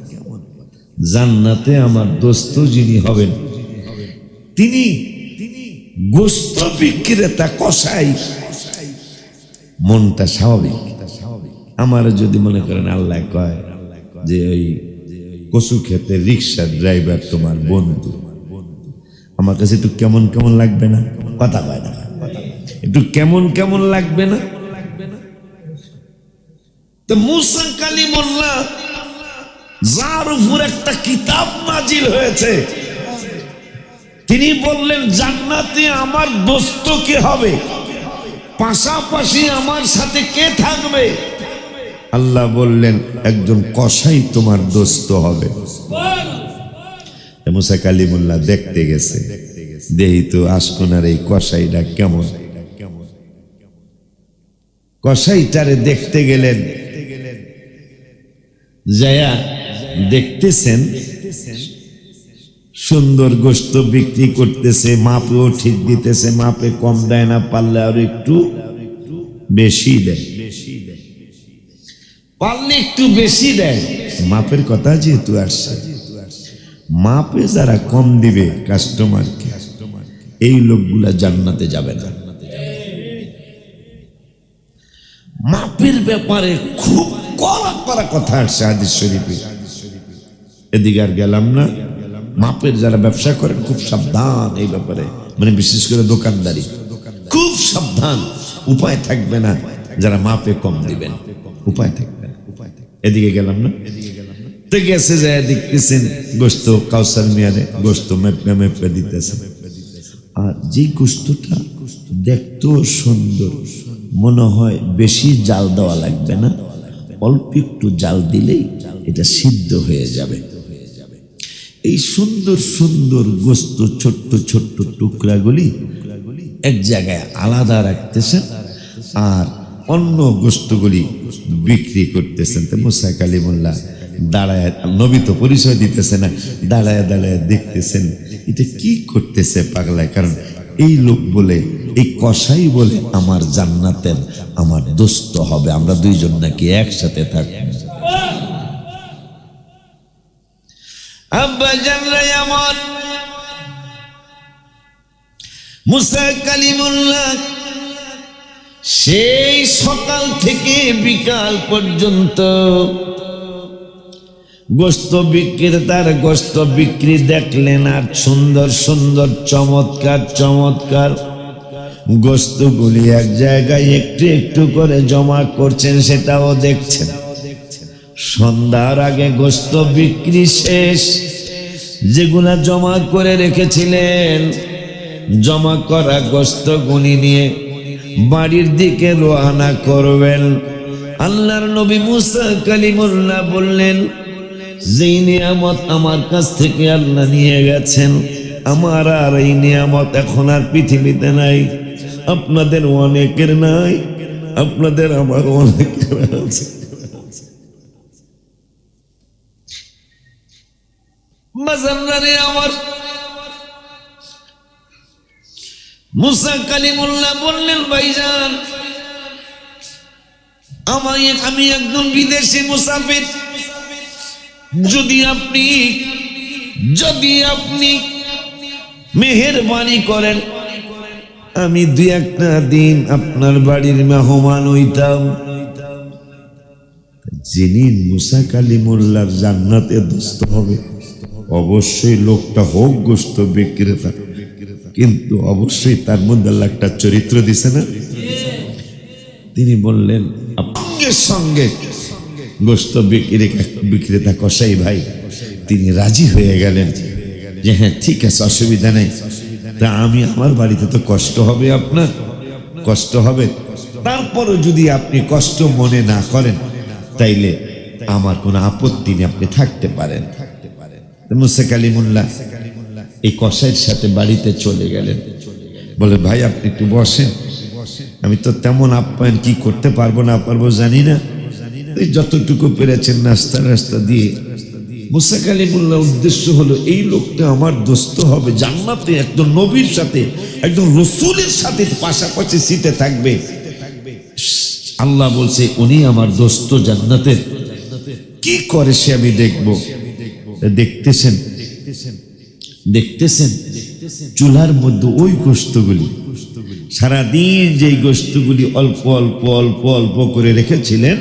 জান্নাতে আমার দোস্ত যিনি হবেন তিনি গোশত বিক্রেতা, কসাই। মনটা স্বাভাবিক। আমার যদি মনে করেন আল্লাহ কয় যে ওই কচু খেতে রিক্সা ড্রাইভার তোমার বন্ধু, আমার কাছে একটু কেমন কেমন লাগবে না? কথা কয় না, একটু কেমন কেমন লাগবে না? তো মুসা কালিমুল্লাহ যার উপর একটা কিতাব নাজিল হয়েছে, তিনি বললেন জান্নাতে আমার দোস্ত কে হবে, পাশাপাশি আমার সাথে কে থাকবে? আল্লাহ বললেন একজন কসাই তোমার দোস্ত হবে। মুসা কালিমুল্লাহ দেখতে গেছে, দেহি তো আশকোনার এই কসাইটা কেমন। কসাইটারে দেখতে গেলেন, যায়া দেখতেছেন সুন্দর গোশত বিক্রি করতেছে, মাপেও ঠিক দিতেছে, মাপে কম দেয় না, পারলে আর একটু বেশি দেয়, পারলে একটু বেশি দেয়। মাপের কথা যেহেতু আসছে, মাপে যারা কম দিবে কাস্টমারকে, এই লোকগুলা জান্নাতে যাবে না। মাপের ব্যাপারে খুব কড়া কথা আসছে হাদিস শরীফে। এদিকে আর গেলাম না। মাপের যারা ব্যবসা করেন খুব সাবধান এই ব্যাপারে, মানে বিশেষ করে দোকানদারি খুব সাবধান। উপায় থাকবে না যারা মাপে কম দিবেন, উপায় থাকবে না। এদিকে গেলাম না, তো গেছে যায় দেখতেছেন গোশত কাউসার মিয়ারে গোশত মেপে দিতেছে। আর যে গোশতটা দেখতেও সুন্দর, মনে হয় বেশি জাল দেওয়া লাগবে না, অল্প একটু জাল দিলেই এটা সিদ্ধ হয়ে যাবে। এই সুন্দর সুন্দর গোশত ছোট্ট ছোট্ট টুকরাগুলি এক জায়গায় আলাদা রাখতেছেন, আর অন্য গোশতগুলি বিক্রি করতেছেন। তো মুসা কালিমুল্লাহ দাঁড়ায়, নবী তো পরিচয় দিতেছে না, দাঁড়ায় দাঁড়ায় দেখতেছেন এটা কি করতেছে পাগলায়। কারণ এই লোক বলে, এই কসাই বলে আমার জান্নাতের আমার দোস্ত হবে, আমরা দুইজন নাকি একসাথে থাকবো। আব্বা জানরাই আমার মুসা কালিমুল্লাহ সেই সকাল থেকে বিকাল পর্যন্ত গোশত বিক্রেতার গোশত বিক্রি দেখলেন, আর সুন্দর সুন্দর চমৎকার চমৎকার গোশতগুলি এক জায়গায় একটু একটু করে জমা করছেন, সেটাও দেখছেন। সন্ধ্যার আগে গোশত বিক্রি শেষ। যেগুলা জমা করে রেখেছিলেন, জমা করা গোশতগুলি নিয়ে বাড়ির দিকে রওনা করবেন। আল্লাহর নবী মুসা কালিমুল্লাহ বললেন, যেই নিয়ামত আমার কাছ থেকে আল্লাহ নিয়ে গেছেন, আমার আর এই নিয়ামত এখন আর পৃথিবীতে নাই। আপনাদের অনেকের নাই, আপনাদের আমার অনেকের আছে। বাজারে আমার মুসা কালিমুল্লাহ বললেন, ভাইজান আমি একজন বিদেশি মুসাফির, যদি আপনি মেহেরবানি করেন আমি 2-1টা দিন আপনার বাড়ির মেহমান হইতাম। যিনি মুসা কালিমুল্লাহর জান্নাতে দোস্ত হবে অবশ্যই লোকটা হোক গোশত বিক্রেতা, কিন্তু অবশ্যই তার মধ্যে আল্লাহ একটা চরিত্র দিছে না। তিনি বললেন সঙ্গে সঙ্গে গোশত বিক্রেতা কসাই ভাই তিনি রাজি হয়ে গেলেন যে হ্যাঁ ঠিক আছে, অসুবিধা নেই। তা আমি আমার বাড়িতে তো কষ্ট হবে, আপনার কষ্ট হবে, তারপরও যদি আপনি কষ্ট মনে না করেন তাইলে আমার কোনো আপত্তি নেই, আপনি থাকতে পারেন। মুসা কালিমুল্লাহ এই কসাইয়ের সাথে বাড়িতে চলে গেলেন। বলে ভাই আপনি একটু বসেন, আমি তো তেমন আপ্যায়ন কি করতে পারবো না পারবো জানি না, এই যতটুকু পেরেছেন নাস্তা দিয়ে। মুসা কালিমুল্লাহ উদ্দেশ্য হলো এই লোকটা আমার দোস্ত হবে, জান্নাতে একজন নবীর সাথে একজন রসুলের সাথে পাশাপাশি সিটে থাকবে। আল্লাহ বলছে উনি আমার দোস্ত জান্নাতের, কি করে সে আমি দেখবো। দেখতেছেন চুলার মধ্যে ওই গোশতগুলি, সারাদিন যেই গোশতগুলি অল্প অল্প অল্প অল্প করে রেখেছিলেন,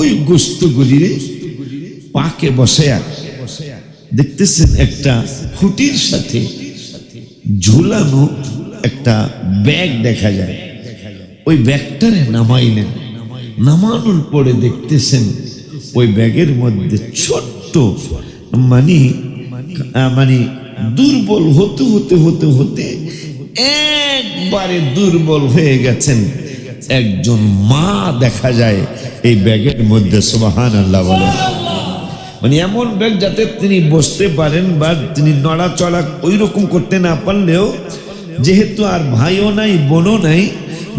ওই গোশতগুলি পাকে বসায়া দেখতেছেন একটা খুঁটির সাথে ঝুলানো একটা ব্যাগ দেখা যায়। ওই ব্যাগটারে নামাইলেন, নামানোর পরে দেখতেছেন ওই ব্যাগের মধ্যে ছোট্ট মানে দুর্বল হতে হতে হতে হতে একবারে দুর্বল হয়ে গেছেন একজন মা দেখা যায় এই ব্যাগের মধ্যে। সুবহানাল্লাহ বলেন। মানে এমন ব্যাগ যাতে তিনি বসতে পারেন বা তিনি নড়াচড়া ওই রকম করতে না পারলেও, যেহেতু আর ভাইও নাই বোনও নাই,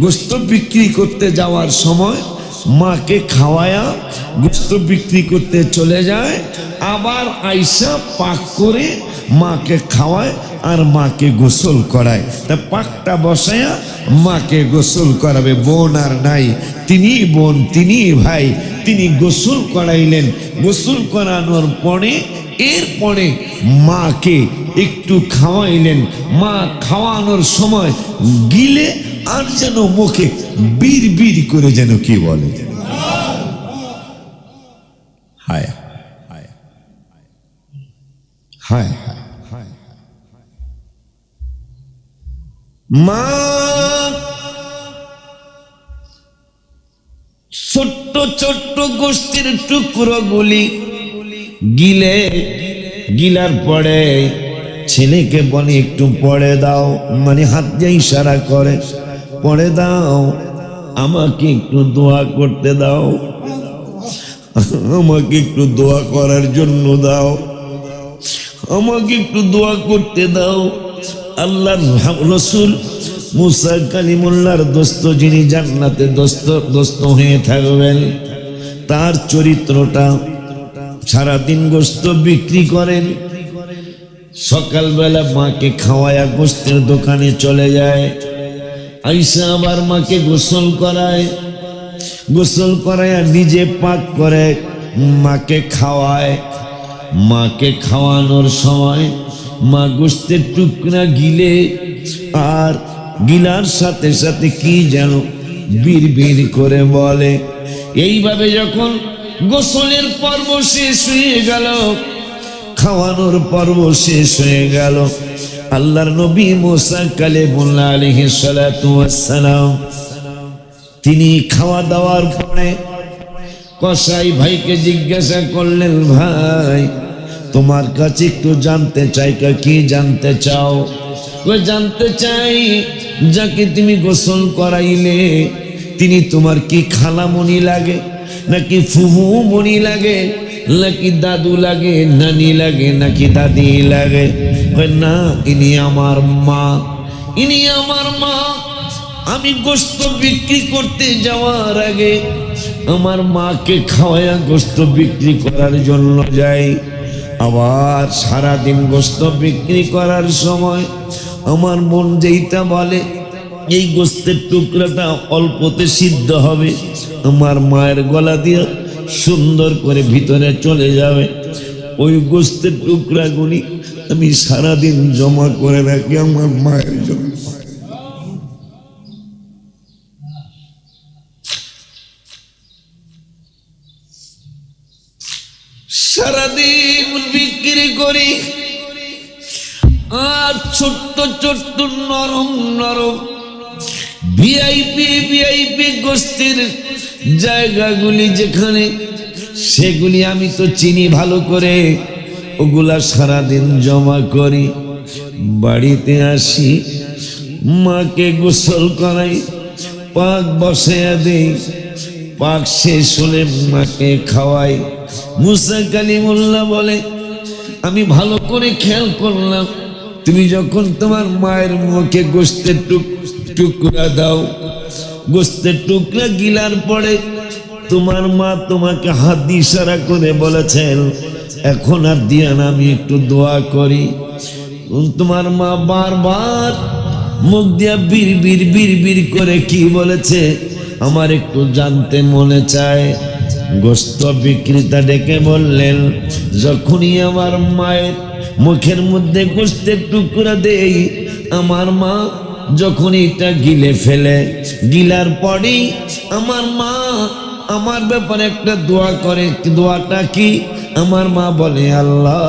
গোশত বিক্রি করতে যাওয়ার সময় মাকে খাওয়ায়া গোশত বিক্রি করতে চলে যায়, আবার আইসা পাক করে মাকে খাওয়ায় আর মাকে গোসল করায়। তা পাকটা বসায়া মাকে গোসল করাবে, বোন আর নাই, তিনি বোন তিনি ভাই, তিনি গোসল করাইলেন। গোসল করানোর পরে এরপরে মাকে একটু খাওয়াইলেন। মা খাওয়ানোর সময় গিলে আর যেন মুখে বীর বীর করে যেন কি বলে, হায় হায় হায় হায়। মা ছোট্ট ছোট্ট গোষ্ঠীর টুকরো গুলি গিলার পরে ছেলেকে বলে একটু পড়ে দাও, মানে হাত দিয়ে ইশারা করে পড়ে দাও, আমাকে একটু দোয়া করতে দাও, আমাকে একটু দোয়া করার জন্য দাও, আমাকে একটু দোয়া করতে দাও। আল্লাহর রাসূল মুসা কালিমুল্লাহর দোস্ত, যিনি জান্নাতে দোস্ত হয়ে থাকবেন, তার চরিত্রটা সারাদিন গোশত বিক্রি করেন, সকালবেলা মাকে খাওয়ায়া গোশতের দোকানে চলে যায়, আইসা আবার মাকে গোসল করায় নিজে পাক করে মাকে খাওয়ায়। মাকে খাওয়ানোর সময় মা গোশতের টুকরা গিলে আর গিলার সাথে সাথে কি যেন বীর বীর করে বলে। এইভাবে যখন গোসলের পর্ব শেষ হয়ে গেল, খাওয়ানোর পর্ব শেষ হয়ে গেল, আল্লাহর নবী মুসা কালিমুল্লাহ আলাইহিস সালাতু ওয়াস সালাম তিনি খাওয়া দাওয়ার পরে কসাই ভাইকে জিজ্ঞাসা করলেন, ভাই তোমার কাছে একটু জানতে চাই। কি জানতে চাও? ওই জানতে চাই যাকে তুমি গোসল করাইলে তিনি তোমার কি খালামণি লাগে নাকি ফুফুমণি লাগে? নাকি দাদু লাগে, নানি লাগে, নাকি দাদি লাগে? কয় না, ইনি আমার মা, ইনি আমার মা। আমি গোশত বিক্রি করতে যাওয়ার আগে আমার মাকে খাওয়ায়া গোশত বিক্রি করার জন্য যাই। আবার সারাদিন গোশত বিক্রি করার সময় আমার মন যেইটা বলে এই গোশতের টুকরাটা অল্পতে সিদ্ধ হবে, আমার মায়ের গলা দিয়ে সুন্দর করে ভিতরে চলে যাবে। ওই গোশতের টুকরাগুলি আমি সারাদিন জমা করে রাখি আমার মায়ের জন্য। সারাদিন বিক্রি করি আর ছোট্ট ছোট্ট নরম নরম ভিআইপি গোশতের জায়গাগুলি যেখানে, সেগুলি আমি তো চিনি ভালো করে, ওগুলা সারাদিন জমা করি। বাড়িতে আসি, মাকে গোসল করাই, পাক বসাইয়া দেই, পাক শেষ হলে মাকে খাওয়াই। মুসা কালিমুল্লাহ বলে, আমি ভালো করে খেয়াল করলাম, তুমি যখন তোমার মায়ের মুখে গোশতের টুকরা দাও, গোশতের টুকরা গিলার পরে তোমার মা তোমাকে হাত দিয়ে ইশারা করে বলেছেন, এখন আর দিয়া না, আমি একটু দোয়া করি। তোমার মা বারবার মুখ দিয়া বিড় করে কি বলেছে আমার একটু জানতে মনে চায়। গোশত বিক্রেতা ডেকে বললেন, যখনই আমার মায়ের মুখের মধ্যে গোশতের টুকরা দেই, আমার মা যখন এটা গিলে ফেলে, গিলার পরেই আমার মা আমার ব্যাপারে একটা দোয়া করে। দোয়াটা কি? আমার মা বলে, আল্লাহ,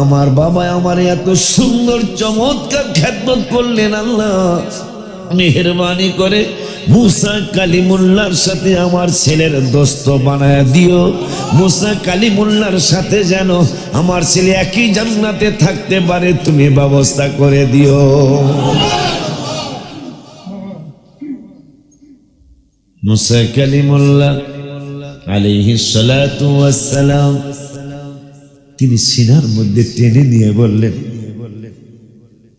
আমার বাবা আমার এত সুন্দর চমৎকার খেদমত করলেন, আল্লাহ মেহেরবানি করে মুসা কালিমুল্লাহর সাথে আমার ছেলের দোস্ত বানায় দিও। মুসা কালিমুল্লাহর সাথে যেন আমার ছেলে একই জান্নাতে থাকতে পারে, তুমি ব্যবস্থা করে দিও। মুসা কালিমুল্লাহ আলাইহিস সালাতু ওয়াস সালাম তিনি সিনার মধ্যে টেনে নিয়ে বললেন,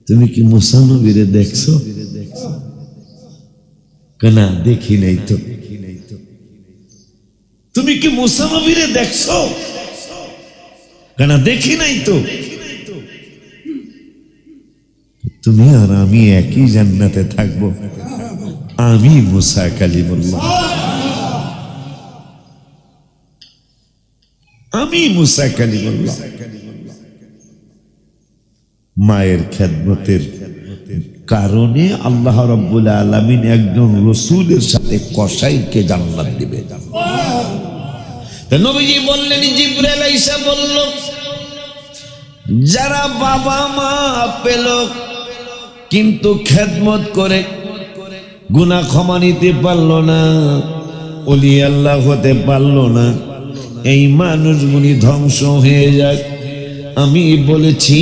তুমি কি মুসা নবীরে দেখছো? না, দেখি নাই তো। তুমি কি মুসা নবীরে দেখছো? কেন দেখি নাই তো। তুমি আর আমি একই জান্নাতে থাকবো, আমি মুসা কালিমুল্লাহ, আমি মুসা কালিমুল্লাহ। মায়ের খেদমতের কারণে আল্লাহ রাব্বুল আলামিন একজন রাসূলের সাথে কসাইকে জান্নাত দিবে। নবীজি বললেন, জিবরাইল আইসা বলল, যারা বাবা মা পেল কিন্তু খেদমত করে গুনাহ ক্ষমা নিতে পারলো না, ওলি আল্লাহ হতে পারলো না, এই মানুষগুলি ধ্বংস হয়ে যাক। আমি বলেছি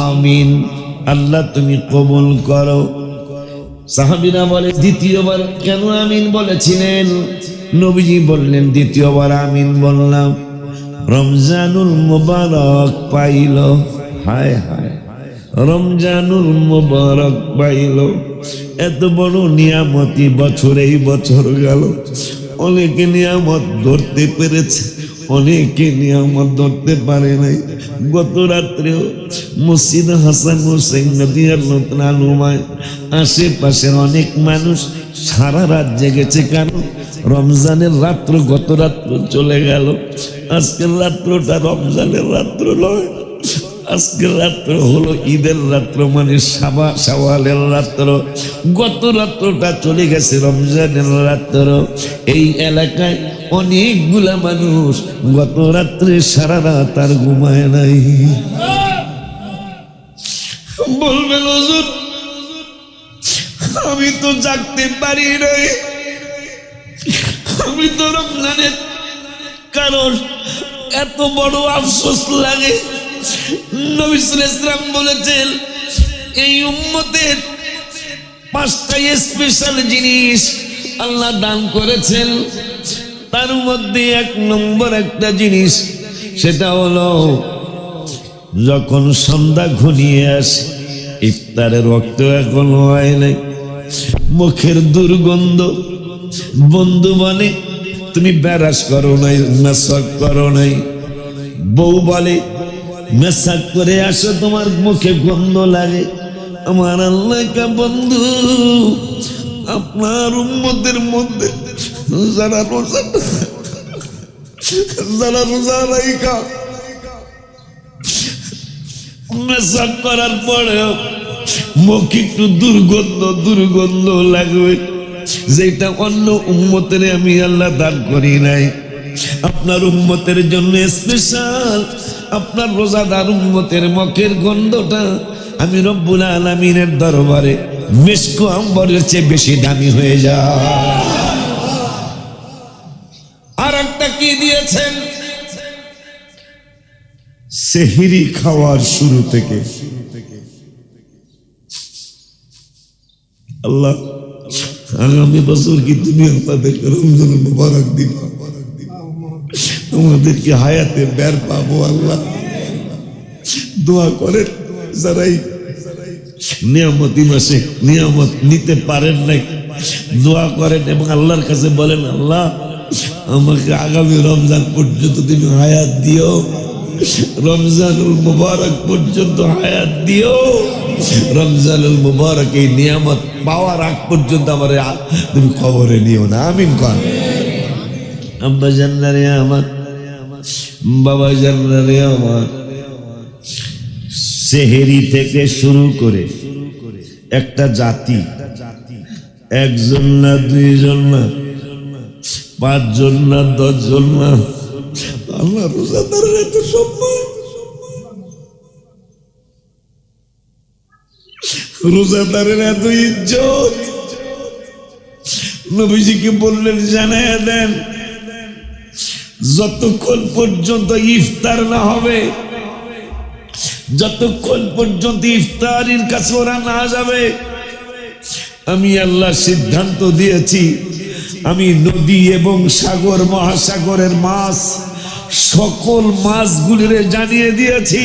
আমিন, আল্লাহ তুমি কবুল করো। সাহাবীরা বলে, দ্বিতীয়বার কেন আমিন বলেছিলেন? নবীজি বললেন, দ্বিতীয়বার আমিন বললাম, রমজানুল মুবারক পাইল। হায় হায়, রমজানুল মুবারক পাইল, এত বড় নিয়ামতি বছর এই বছর গেল। অনেকে নিয়ামত ধরতে পেরেছে, অনেকে নিয়ামত ধরতে পারে নাই। গত রাত্রেও মসজিদ হাসান হোসেন রাদিয়াল্লাহু তাআলা আনহুমায় আশেপাশের অনেক মানুষ সারা রাত জেগেছে, কারণ রমজানের রাত্র গত রাত্র চলে গেল। আজকের রাত্রটা রমজানের রাত্র নয়, আজকের রাত্র হলো ঈদের রাত্র, মানে শাওয়ালের রাত্র। গত রাত্রটা চলে গেছে রমজানের রাত্র। এই এলাকায় অনেকগুলা মানুষ গত রাত্রে সারা রাত আর ঘুমায় নাই। বলবেন, হুজুর আমি তো জাগতে পারি নাই, আমি তো রমজানের কারণ এত বড় আফসোস লাগে। নবী সাল্লাল্লাহু আলাইহি ওয়াসাল্লাম বলেছেন, এই উম্মতের 5টা স্পেশাল জিনিস আল্লাহ দান করেছেন, তার মধ্যে 1 নম্বর একটা জিনিস সেটা হলো যখন সন্ধ্যা ঘনিয়ে আসে, ইফতারের রক্ত এখনো হয় নাই, মুখের দুর্গন্ধ, বন্ধু বলে তুমি ব্যারাস করো নাই, মেসাক করো নাই, বউ বলে মেসাক করে আসো, তোমার মুখে গন্ধ লাগে। আমার আল্লাহ কা বন্ধু, আপনার উম্মতের মধ্যে যারা রোজা রাইখা মেসাক করার পরেও মুখ একটু দুর্গন্ধ লাগবে, যেটা অন্য উম্মতের আমি আল্লাহ দান করি নাই। আপনার উম্মতের জন্য স্পেশাল, আপনার রোজাদার উম্মতের মুখের গন্ধটা আমি রব্বুল আলামিনের দরবারে মিশক আম্বরের চেয়ে বেশি দামি হয়ে যায়। আর একটা কি দিয়েছেন? সেহরি খাওয়ার শুরু থেকে আল্লাহ আগামী বছর কি তুমি আমাদেরকে রমজান মুবারক দিবা, আমাদেরকে হায়াতে বের পাবো। আল্লাহ দোয়া করেন যারাই নিয়ামতি মাসে নিয়ামত নিতে পারেন নাই, দোয়া করেন এবং আল্লাহর কাছে বলেন, আল্লাহ আমাকে আগামী রমজান পর্যন্ত তুমি হায়াত দিও, রমজানুল মুবারক পর্যন্ত হায়াত দিও, রমজানুল মুবারক এই নিয়ামত পাওয়ার আগ পর্যন্ত আমার তুমি খবরে নিও না। আমিন কর। আব্বা জান্নারে আমার, বাবা জান্নারে আমার, সেহেরি থেকে শুরু করে একটা জাতি, একজন না, দুইজন না, 5 জন না, 10 জন না, আল্লাহ রোজাদারের এত সম্মান, রোজাদারের এত ইজ্জত। নবীজিকে বললেন জানায়া দেন, যতক্ষণ পর্যন্ত ইফতার না হবে, যতক্ষণ পর্যন্ত ইফতারির কাছে ওরা না যাবে, আমি আল্লাহ সিদ্ধান্ত দিয়েছি, আমি নদী এবং সাগর মহাসাগরের মাছ, সকল মাছগুলির জানিয়ে দিয়েছি,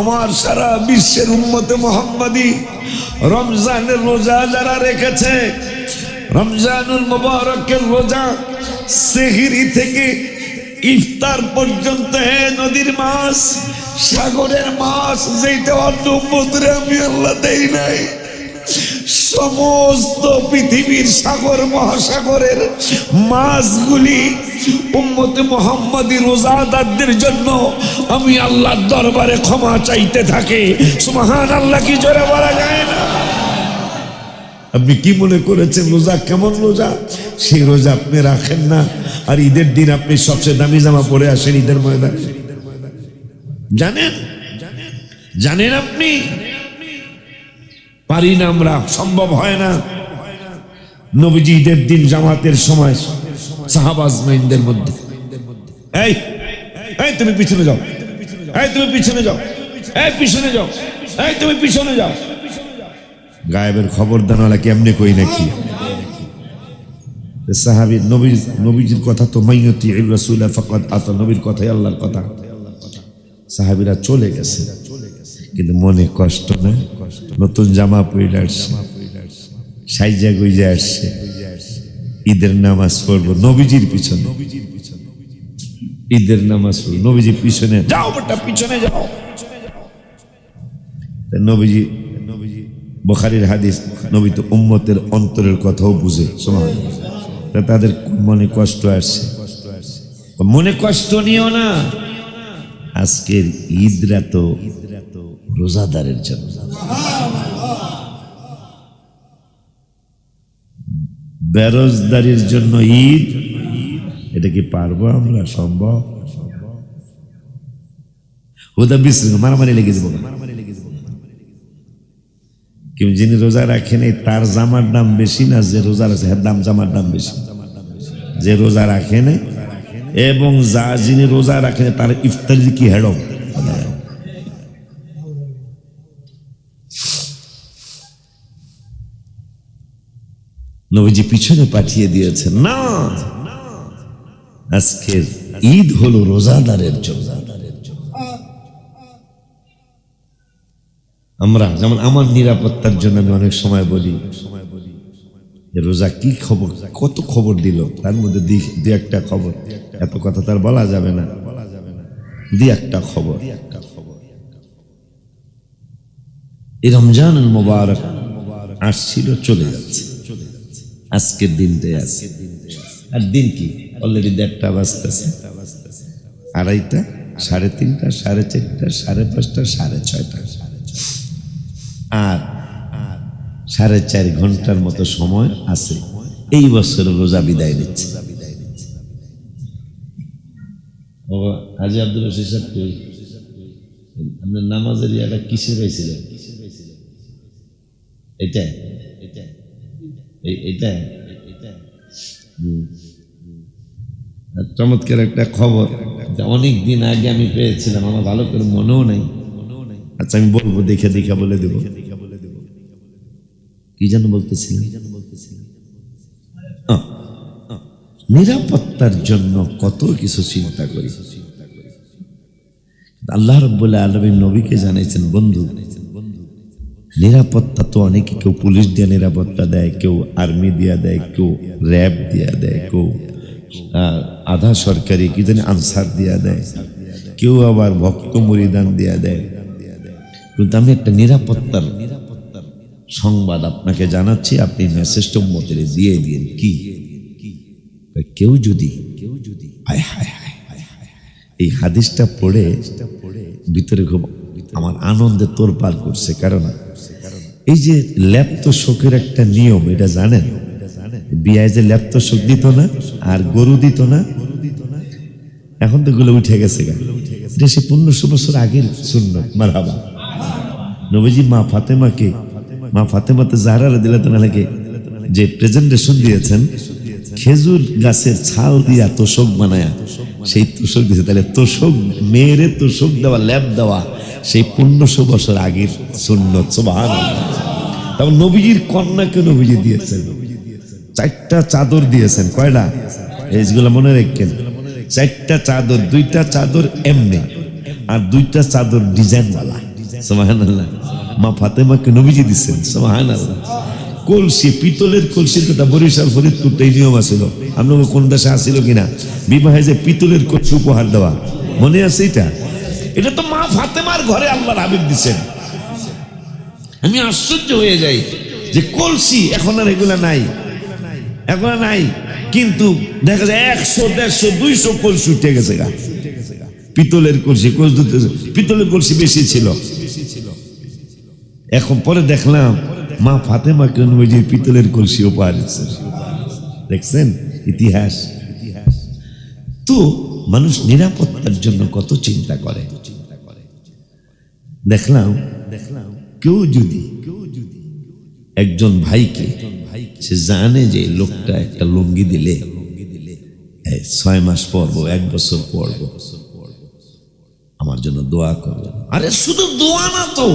আমার সারা বিশ্বের উম্মতে মুহাম্মাদি রমজানের রোজা যারা রেখেছে, রমজানুল মুবারকের রোজা সেহরি থেকে ইফতার পর্যন্ত, হে নদীর মাছ, সাগরের মাছ, যেটা অন্য উম্মতরে আমি আল্লাহ দেই নাই, সমস্ত পৃথিবীর সাগর মহাসাগরের মাছগুলি উম্মতে মুহাম্মাদি রোজাদারদের জন্য আমি আল্লাহর দরবারে ক্ষমা চাইতে থাকি। সুবহানাল্লাহ কি জোরে বলা যায় না? আপনি কি মনে করেছেন রোজা কেমন রোজা? সেই রোজা আপনি রাখেন না, আর ঈদের দিন আপনি সবচেয়ে দামি জামা পরে আসেন ঈদের ময়দানে। জানেন জানেন আপনি? পারি না আমরা, সম্ভব হয় না। নবীজি ঈদের দিন জামাতের সময় সাহাবা আজমাইনদের মধ্যে, এই এই তুমি পিছনে যাও, এই তুমি পিছনে যাও, এই পিছনে যাও, এই তুমি পিছনে যাও। গায়েবের খবর দানালা কেমনে কই নাকি? সাহাবী নবীজির কথা তো মাইয়তি রাসূল ফাকাদ আতা, নবীর কথাই আল্লাহর কথা। সাহাবীরা চলে গেছে, কিন্তু মনে কষ্ট না, নতুন জামা পরে আসছে, সাইজা গুইজা আসছে, ঈদের নামাজ পড়বো নবীজির পিছনে, ঈদের নামাজ পড়বো নবীজির পিছনে, যাও বেটা পিছনে যাও। নবীজি, বুখারীর হাদিস, নবী তো উম্মতের অন্তরের কথাও বুঝে, সুবহানাল্লাহ। তাদের মনে কষ্ট আসছে, মনে কষ্ট নিও না। আজকের ঈদরা তো রোজাদারের জন্য, বেরোজদারির জন্য ঈদ। এটা কি পারবো আমরা? সম্ভব? ওটা বিশৃঙ্খলা মারামারি লেগে যাবো। কেউ যিনি রোজা রাখেন তার জামার দাম বেশি না যে রোজা রাখে জামার দাম বেশি? যে রোজা রাখেন এবং যিনি রোজা রাখেন তার ইফতারি কি হেডম? নবীজি পিছনে পাঠিয়ে দিয়েছেন না। আজকের ঈদ হলো রোজাদারের জন্য। আমরা যেমন আমার নিরাপত্তার জন্য আমি অনেক সময় বলি যে রোজা কি খবর, কত খবর দিল, তার মধ্যে দুই একটা খবর, এত কথা তার বলা যাবে না, দুই একটা খবর। এই রমজানুল মুবারক আসছিল, চলে যাচ্ছে, আজকের দিনটাই আছে। আর দিন কি অলরেডি 1:30 বাজতেছে, 2:30, 3:30, 4:30, 5:30, 6:30, আর 4.5 ঘন্টার মতো সময় আছে। এই বছর রোজা বিদায় নিচ্ছে। হাজী আব্দুল রশিদ সাহেব, আপনার নামাজের ইয়াটা কিসে পাইছিলেন? এটা এটা চমৎকার একটা খবর, অনেক দিন আগে আমি পেয়েছিলাম, আমার ভালো করে মনেও নাই। আচ্ছা আমি বলবো, দেখে দেখে বলে দেব। কি যেন বলতেছিলাম? নিরাপত্তার জন্য কত কিছু চিন্তা করি। আল্লাহ রাব্বুল আলামিন নবীকে জানাইছেন, বন্ধু নিরাপত্তা তো অনেকে, কেউ পুলিশ দিয়ে নিরাপত্তা দেয়, কেউ আর্মি দিয়া দেয়, কেউ র্যাব দিয়া দেয়, কেউ আধা সরকারি কি জানি আনসার দিয়া দেয়, কেউ আবার ভক্ত মুরিদান দিয়া দেয়। কিন্তু আমি একটা নিরাপত্তার সংবাদ আপনাকে জানাচ্ছি, আপনি মেসেজটা উম্মতের দিয়ে দিন। কি? কেউ যদি এই হাদিসটা পড়ে ভিতরে খুব আমার আনন্দে তোড়পাড় করছে। কারণ এই যে ল্যাপ্ত শোকের একটা নিয়ম, এটা জানেন? বিয়ায় যে ল্যাপ্ত শোক দিত না আর গরু দিত না, এখন তো এগুলো উঠে গেছে। এটা সে 1500 বছর আগের সুন্নত। মারহাবা। নবীজি মা ফাতেমাতে জাহরা রাদিয়াল্লাহু তাআলাকে যে প্রেজেন্টেশন দিয়েছেন, খেজুর গাছের ছাল দিয়া তোষক বানায়া সেই তোষক দিয়েছে। তাহলে তোষক, মেয়েরে তোষক দেওয়া, ল্যাপ দেওয়া সেই 1500 বছর আগের সুন্নত। সুবহানাল্লাহ। তারপর নবীজির কন্যাকে নবীজি দিয়েছেন 4টা চাদর দিয়েছেন। কয়টা? এইগুলো মনে রাখেন, 4টা চাদর, 2টা চাদর এমনি আর 2টা চাদর ডিজাইনওয়ালা। সুবহানাল্লাহ। মা ফাতেমাকে নবীজি দিচ্ছেন। সুবহানাল্লাহ। কলসি, পিতলের কলসির কথা বরিশাল ফরিদপুর এই নিয়ম আছিল। আপনার কোন দেশে আসছিল কিনা, বিবাহে যে পিতলের কলসি উপহার দেওয়া, মনে আছে? এটা তো মা ফাতেমার ঘরে আল্লাহর হাবিব দিচ্ছেন। আমি আশ্চর্য হয়ে যাই যে কলসি এখন আর এগুলা নাই, এখন নাই। কিন্তু দেখা যায় 100, 150, 200 কলসি উঠে গেছে গা। পিতলের কলসি, পিতলের কলসি বেশি ছিল। এখন পরে দেখলাম মা ফাতেমাকে নবীজি পিতলের কলসি উপহার দিচ্ছেন। দেখছেন ইতিহাস। তো মানুষ নিরাপত্তার জন্য কত চিন্তা করে। দেখলাম কেউ যদি একজন ভাইকে, সে জানে যে লোকটা একটা লুঙ্গি দিলে 6 মাস পরবো, 1 বছর পরবো, আমার জন্য দোয়া করবে। আরে শুধু দোয়া না তো,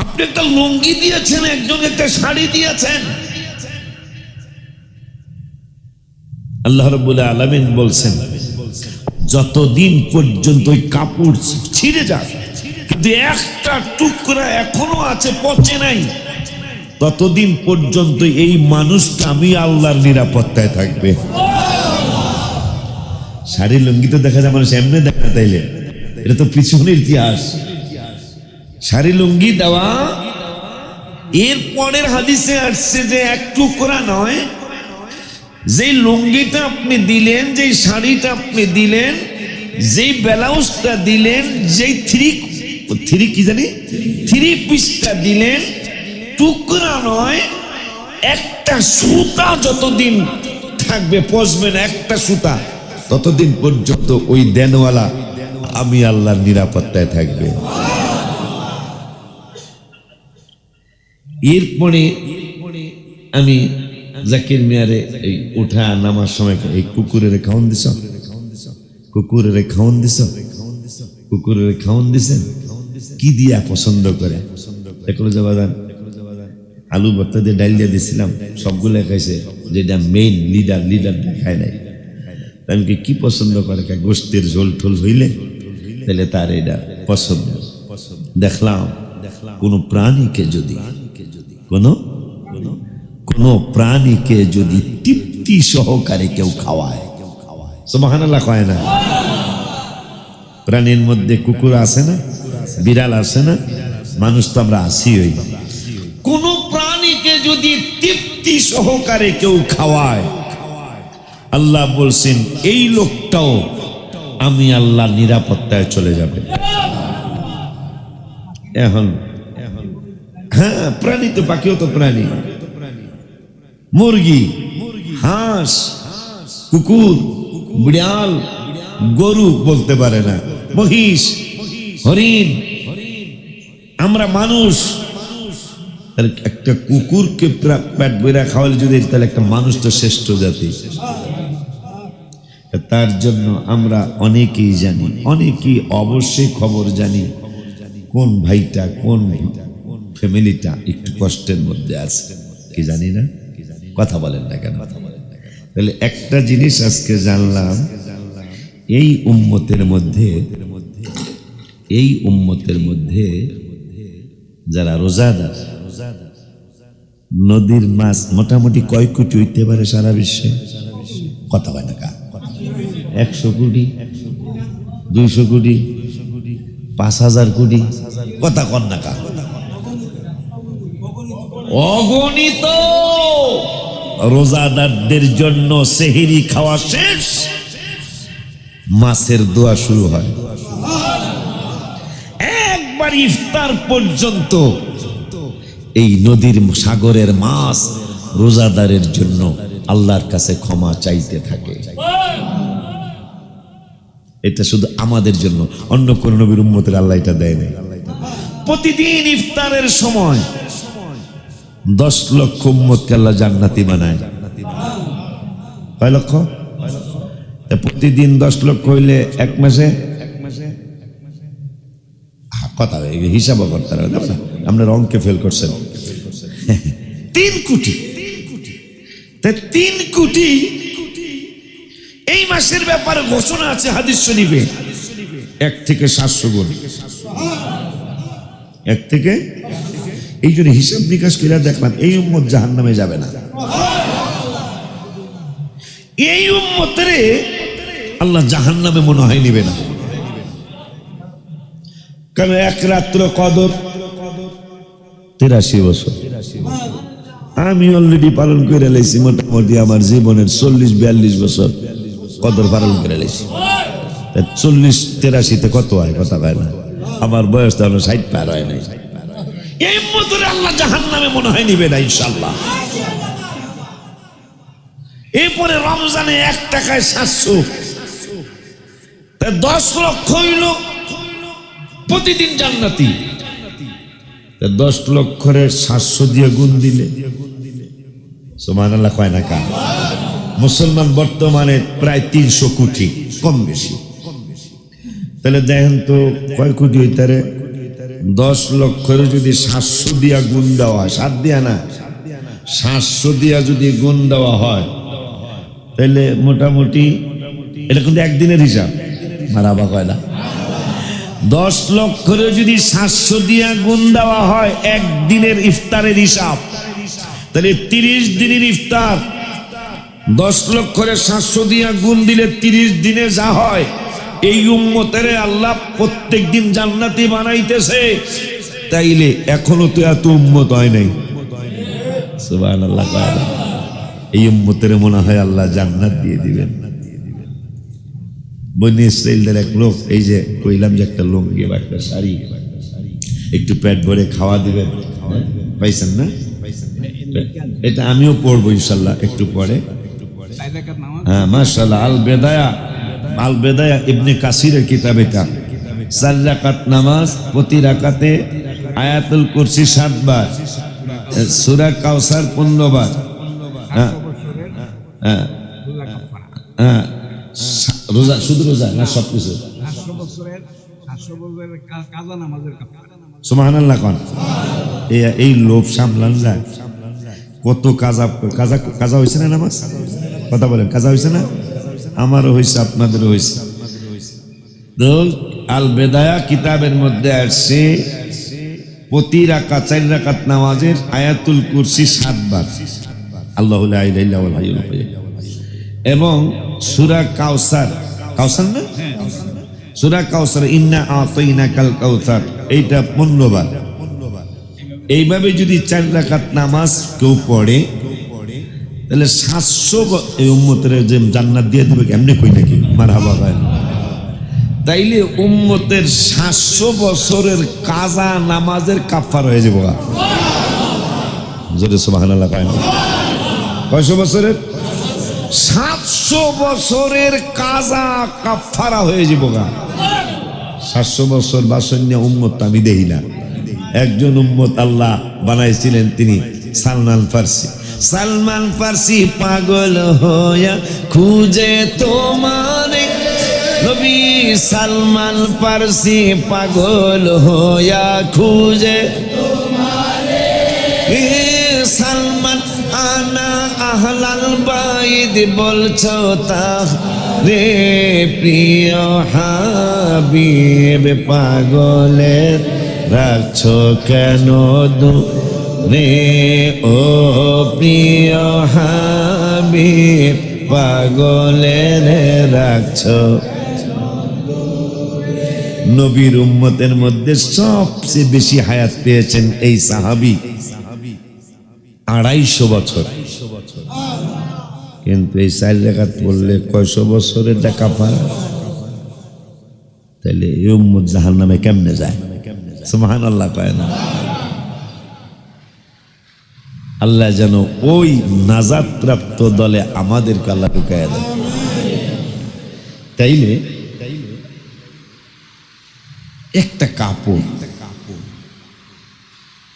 আপনি একটা লুঙ্গি দিয়েছেন, একজন একটা শাড়ি দিয়েছেন। আল্লাহ রাব্বুল আলামিন বলছেন, যতদিন পর্যন্ত ওই কাপড় ছিঁড়ে যায় কিন্তু একটা টুকরা এখনো আছে, পচে নাই, ততদিন পর্যন্ত এই মানুষটা আমি আল্লাহর নিরাপত্তায় থাকবে। শাড়ি লুঙ্গি তো দেখা যায় মানুষ এমনি দেখা, তাইলে এটা তো পিছনের ইতিহাস। শাড়ি লুঙ্গি দেওয়া, এর পরের হাদিসে আসছে যে এক টুকরা নয়, যেই লুঙ্গিটা আপনি দিলেন, যেই শাড়িটা আপনি দিলেন, যেই ব্লাউজটা দিলেন, যেই থ্রি পিসটা দিলেন, টুকরা নয়, একটা সুতা যতদিন থাকবে, পচবে না একটা সুতা, ততদিন পর্যন্ত ওই দেনওয়ালা আমি আল্লাহর নিরাপত্তায় থাকবে। এরপরে আমি জাকির মিয়ারে এই উঠা নামার সময় এই কুকুরের খাওয়ান দিছ, কুকুরের খাওয়ান দিছ, কুকুরের খাওয়ান দিছেন কি দিয়া পছন্দ করে? দেখলো যে বাজান আলু ভর্তা দিয়ে ডাল দিয়ে দিছিলাম, সবগুলো খাইছে, যেটা মেইন লিডার খায় নাই। আমি কি পছন্দ করে গোস্তের ঝোল ঠোল হইলে তাহলে তার এটা পছন্দ। দেখলাম কোন প্রাণীকে যদি কোন প্রাণীকে যদি তৃপ্তি সহকারে কেউ খাওয়ায়, সুবহানাল্লাহ কয় না? প্রাণীর মধ্যে কুকুর আছে না, বিড়াল আছে না, মানুষ তো আমরা আসি। ওই কোন প্রাণীকে যদি তৃপ্তি সহকারে কেউ খাওয়ায়, আল্লাহ বলছেন এই লোকটাও আমি আল্লাহ নিরাপত্তায় চলে যাবে। এখন হ্যাঁ, প্রাণী তো, পাখিও তো প্রাণী। মুরগি, হাঁস, কুকুর, বিড়াল, গরু বলতে পারে না, মহিষ, হরিণ, আমরা মানুষ। একটা কুকুরকে পেট বইরা খাওয়ালে যদি, তাহলে একটা মানুষ তো শ্রেষ্ঠ জাতি। তার জন্য আমরা অনেকেই জানি, অনেকেই অবশ্যই খবর জানি কোন ভাইটা, কোন ফ্যামিলিটা একটু কষ্টের মধ্যে আছে, কি জানি না? কথা বলেন না কেন? তাহলে একটা জিনিস আজকে জানলাম, এই উম্মতের মধ্যে যারা রোজাদার, নদীর মাছ মোটামুটি কয় কোটি হইতে পারে সারা বিশ্বে? কথা হয় না কা? 100 কোটি, 200 কোটি, 5000 কোটি, কথা কন না কা? অগণিত রোজাদারদের জন্য সেহরি খাওয়া শেষ, মাছের দোয়া শুরু হয়। একবার ইফতার পর্যন্ত এই নদীর সাগরের মাছ রোজাদারের জন্য আল্লাহর কাছে ক্ষমা চাইতে থাকে। এটা শুধু আমাদের জন্য, অন্য কোন নবীর উম্মতের আল্লাহ এটা দেয় নাই। প্রতিদিন ইফতারের সময় 10 লক্ষ উম্মতকে আল্লাহ জান্নাতি বানায়। কয় লক্ষ? প্রতিদিন 10 লক্ষ হইলে এক মাসে কথা হিসাবও করতে হবে না, আপনার অঙ্কে ফেল করছেন। 3 কোটি, 3 কোটি এই মাসের ব্যাপারে ঘোষণা আছে হাদিস শরীফে, 1 থেকে 700 গুণ, 1 থেকে। এই জন্য হিসাব নিকাশ করে দেখলাম এই উম্মত জাহান্নামে যাবে না। এই উম্মতের আল্লাহ জাহান্নামে মনে হয় নিবে না, কারণ 1 রাত্র কদর 83 বছর। আমি অলরেডি পালন করে লাইছি, মোটামুটি আমার জীবনের 40-42 বছর কদর পালন করে লাইছি। 40-83 কত হয়? কথা পায় না। আমার বয়স তো 60 পার হয় নাই। এই উম্মতের আল্লাহ জাহান্নামে মনে হয় নিবে না ইনশাআল্লাহ। এরপরে রমজানে 1 টাকায় 700, 10 লক্ষ হইল প্রতিদিন জান্নাতি। 10 লক্ষরে 700 দিয়ে গুণ দিলে সুবহানাল্লাহ কয় না কা? মুসলমান বর্তমানে প্রায় 300 কোটি, কম বেশি। তাহলে দেখেন তো কয় কোটি হইতারে? 10 লক্ষরে যদি 700 দিয়া গুণ দেওয়া হয়, 7 দিয়া না, 700 দিয়া যদি গুণ দেওয়া হয়, তাহলে মোটামুটি এটা কিন্তু একদিনের হিসাব, মারাবা কয় না? 10 লক্ষরে যদি 700 দিয়া গুণ দেওয়া হয় একদিনের ইফতারের হিসাব, তাহলে 30 দিনের ইফতার। 10 লক্ষরে 700 দিয়া গুণ দিলে 30 দিনে যা হয়, এই উম্মতের আল্লাহ প্রত্যেক দিন জান্নাতি বানাইতেছে। তাইলে এখনো তো এত উম্মত হয় নাই। সুবহানাল্লাহ। এই উম্মতের মনে হয় আল্লাহ জান্নাত দিয়ে দিবেন। বনি ইসরাইলদের এক লোক, এই যে কইলাম যে একটা লুঙ্গি বা একটা শাড়ি একটু পেট ভরে খাওয়া দিবেন, পাইছেন না? এটা আমিও পড়বো ইনশাল্লাহ একটু পরে। হ্যাঁ মাশাআল্লাহ। আল বেদায়া ইবনে কাসিরের কিতাব এটা। 4 রাকাত নামাজ, প্রতি রাকাতে আয়াতুল কুরসি 7 বার, সূরা কাউসার 15 বার। হ্যাঁ হ্যাঁ হ্যাঁ, রোজা, শুধু রোজা না সব কিছু? সুবহানাল্লাহ কোন? এই লোভ সামলান যায়? কত কাজা কাজা কাজা হয়েছে না নামাজ? কথা বলেন, কাজা হয়েছে না? আমারও হয়েছে, আপনাদেরও হয়েছে। তো আল বেদায়া কিতাবের মধ্যে আসছে প্রতি রাকাত 4 রাকাত নামাজের আয়াতুল কুরসি 7 বার, আল্লাহু লা ইলাহা ইল্লা হুয়াল হাইয়ুল কাইয়্যুম, এবং সূরা কাউসার, কাউসার না, সূরা কাউসার, ইন্না আতাইনাকাল কাউসার, এইটা 15 বার। এইভাবে যদি 4 রাকাত নামাজ কেউ পড়ে তাহলে 700 এই উম্মতের যে জান্নাত দিয়ে দেবে, কেমনে কই নাকি মারহাবা ভাই। তাইলে উম্মতের 700 বছরের কাজা নামাজের কাফার হয়ে যাবো। জোরে সুবহানাল্লাহ কয় না? কয়শো বছরের? 700 বছরের কাজা কাফারা হয়ে যাবো। 700 বছর বাসন্য উম্মত আমি দেখি না। একজন উম্মত আল্লাহ বানাইছিলেন, তিনি সালমান ফার্সি। সালমান ফার্সি পাগল হইয়া খুঁজে তোমারে নবী, সালমান ফার্সি পাগল হইয়া খুঁজে তোমারে, সালমান আনা আহলাল বাইত বলছো তা রে প্রিয় হাবিব, পাগলের রাখছো কেন দূরে, ও প্রিয় হাবিব পাগলের রাখছো। নবীর উম্মতের মধ্যে সবচেয়ে বেশি হায়াত পেয়েছেন এই সাহাবী, 250 বছর। কিন্তু এই 4 রাকাত বললে কয়শো বছরের কাফারা, তাহলে এই উম্মত জাহান্নামে কেমনে যায়? সুবহানাল্লাহ কয় না? আল্লাহ যেন ওই নাজাত প্রাপ্ত দলে আমাদেরকে আল্লাহ ঢুকায় দেয়। তাইলে একটা কাপড়,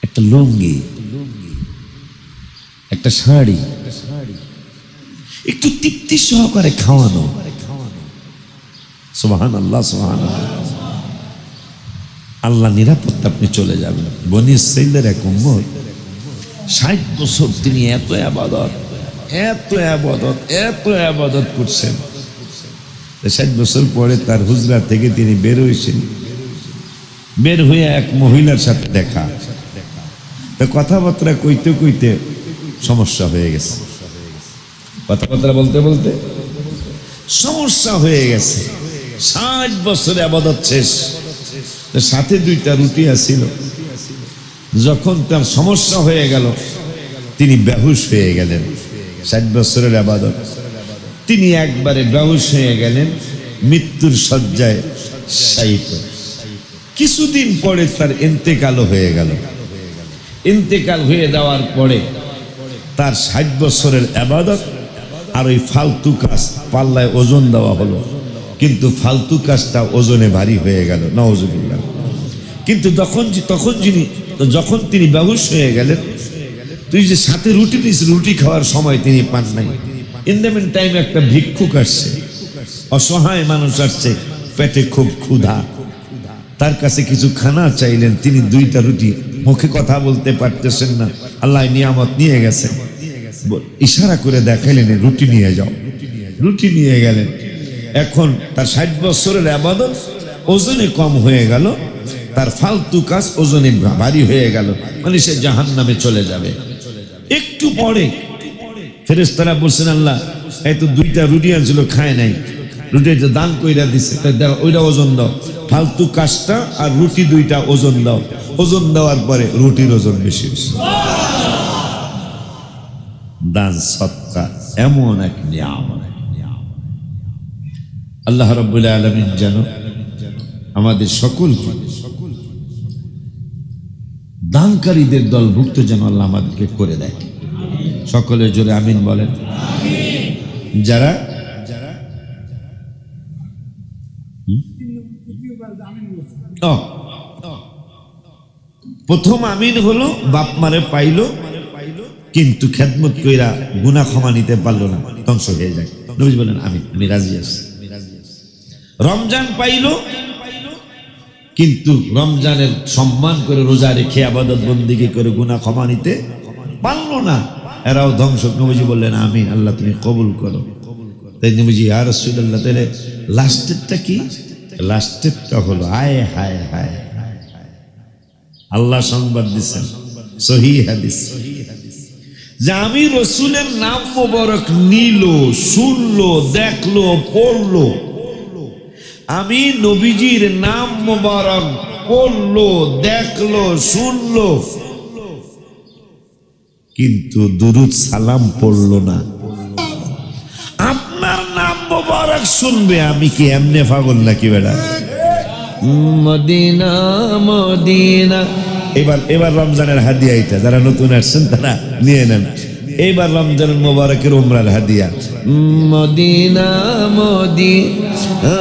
একটা লুঙ্গি, একটা শাড়ি, একটু তৃপ্তি সহকারে খাওয়ানো, সুবহানাল্লাহ সুবহানাল্লাহ, আল্লাহ নিরাপত্তা, আপনি চলে যাবেন। বনি ইসরাঈলের এক উম্মত 60 বছর তিনি এত আবাদত করছেন। 60 বছর পরে তার হুজরা থেকে তিনি বের হয়েছেন। বের হয়ে এক মহিলার সাথে দেখা, তো কথাবার্তা কইতে কইতে সমস্যা হয়ে গেছে। কথাবার্তা বলতে বলতে সমস্যা হয়ে গেছে। 60 বছরে আবাদত শেষ, সাথে 2টা রুটি আছিল। যখন তার সমস্যা হয়ে গেল, তিনি বেহুশ হয়ে গেলেন। 60 বছরের আবাদত, তিনি একবারে বেহুশ হয়ে গেলেন, মৃত্যুর শয্যায় শায়িত। কিছুদিন পরে তার ইন্তেকালও হয়ে গেল। ইন্তেকাল হয়ে যাওয়ার পরে তার 60 বছরের আবাদত আর ওই ফালতু কাজ পাল্লায় ওজন দেওয়া হলো, কিন্তু ফালতু কাজটা ওজনে ভারী হয়ে গেল, নাউজুবিল্লাহ। কিন্তু যখন তিনি বেহুশ হয়ে গেলেন, তুই যে সাথে রুটি দিস, রুটি খাওয়ার সময় তিনি পান নাই। ইন দ্য মিন টাইম একটা ভিক্ষুক আসছে, অসহায় মানুষ আসছে, পেটে খুব ক্ষুধা, তার কাছে কিছু খানা চাইলেন। তিনি 2টা রুটি, মুখে কথা বলতে পারতেছেন না, আল্লাহ নিয়ামত নিয়ে গেছে, ইশারা করে দেখাইলেন রুটি নিয়ে যাও। রুটি নিয়ে গেলেন। এখন তার 60 বছরের ইবাদত ওজনে কম হয়ে গেল, তার ফালতু কাজ ওজনে ভারী হয়ে গেল, মানে সে জাহান্নামে চলে যাবে। একটু পরে ফেরেশতারা বলছেন, আল্লাহ এই তো 2টা রুটি আনছিল, খায় নাই, রুটিটা দান কইরা দিছে, ওইটা ওজন দাও। ফালতু কাজটা আর রুটি 2টা ওজন দাও। ওজন দেওয়ার পরে রুটির ওজন বেশি হয়েছে। দান সদকা এমন এক নিয়ামত, আল্লাহ রাব্বুল আলামিন যেন আমাদের সকলকে দানকারীদের দলভুক্ত যেন আল্লাহ আমাদেরকে করে দেয়। সকলে জোরে আমিন বলেন। যারা প্রথম আমিন হলো বাপ মারে পাইলো, কিন্তু খেদমত কইরা গুনাহ ক্ষমা নিতে পারলো না, ধ্বংস হয়ে যায়। নবী বলেন আমিন, আমি রাজি আছি। রমজান পাইলো, কিন্তু রমজানের সম্মান করে রোজা রেখে ইবাদত বন্দেগী করে গুনাহ ক্ষমা নিতে পারলো না, এরাও ধ্বংস। নবীজি বললেন আমিন, আল্লাহ তুমি কবুল করো। তাই নবীজি ইয়া রাসূলুল্লাহ, তাহলে লাস্টেরটা কি? লাস্টেরটা হলো আয় হায় হায়, আল্লাহ সংবাদ দিচ্ছেন সহিহ হাদিস যে আমি রসুলের নাম মোবারক নিল, শুনলো, দেখলো, পড়লো, আমি নবীজির নাম মোবারক পড়লো, দেখলো, শুনলো, কিন্তু দুরুদ সালাম পড়লো না। আপনার নাম মোবারক শুনবে, আমি কি এমনে পাগল নাকি বেড়া? মদিনা মদিনা। এবার রমজানের হাদিয়া, এটা যারা নতুন আসছেন তারা নিয়ে নেন। এইবার রমজানের মোবারকের উমরার হাদিয়া। মদিনা মদিনা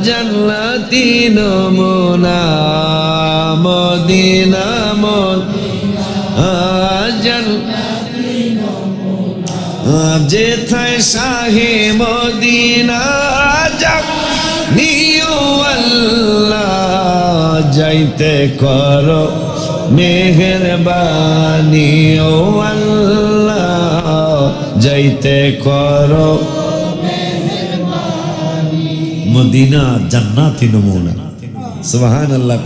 জান্নাতি নমুনা, মদিনা মদিনা জান্নাতি নমুনা, যেথায় শাহে মদিনা নিও আল্লাহ, যাইতে করো মেহেরবানি ও আল্লাহ, যাইতে করো মদিনা জান্নাতি নমুনা। সুবহানাল্লাহ।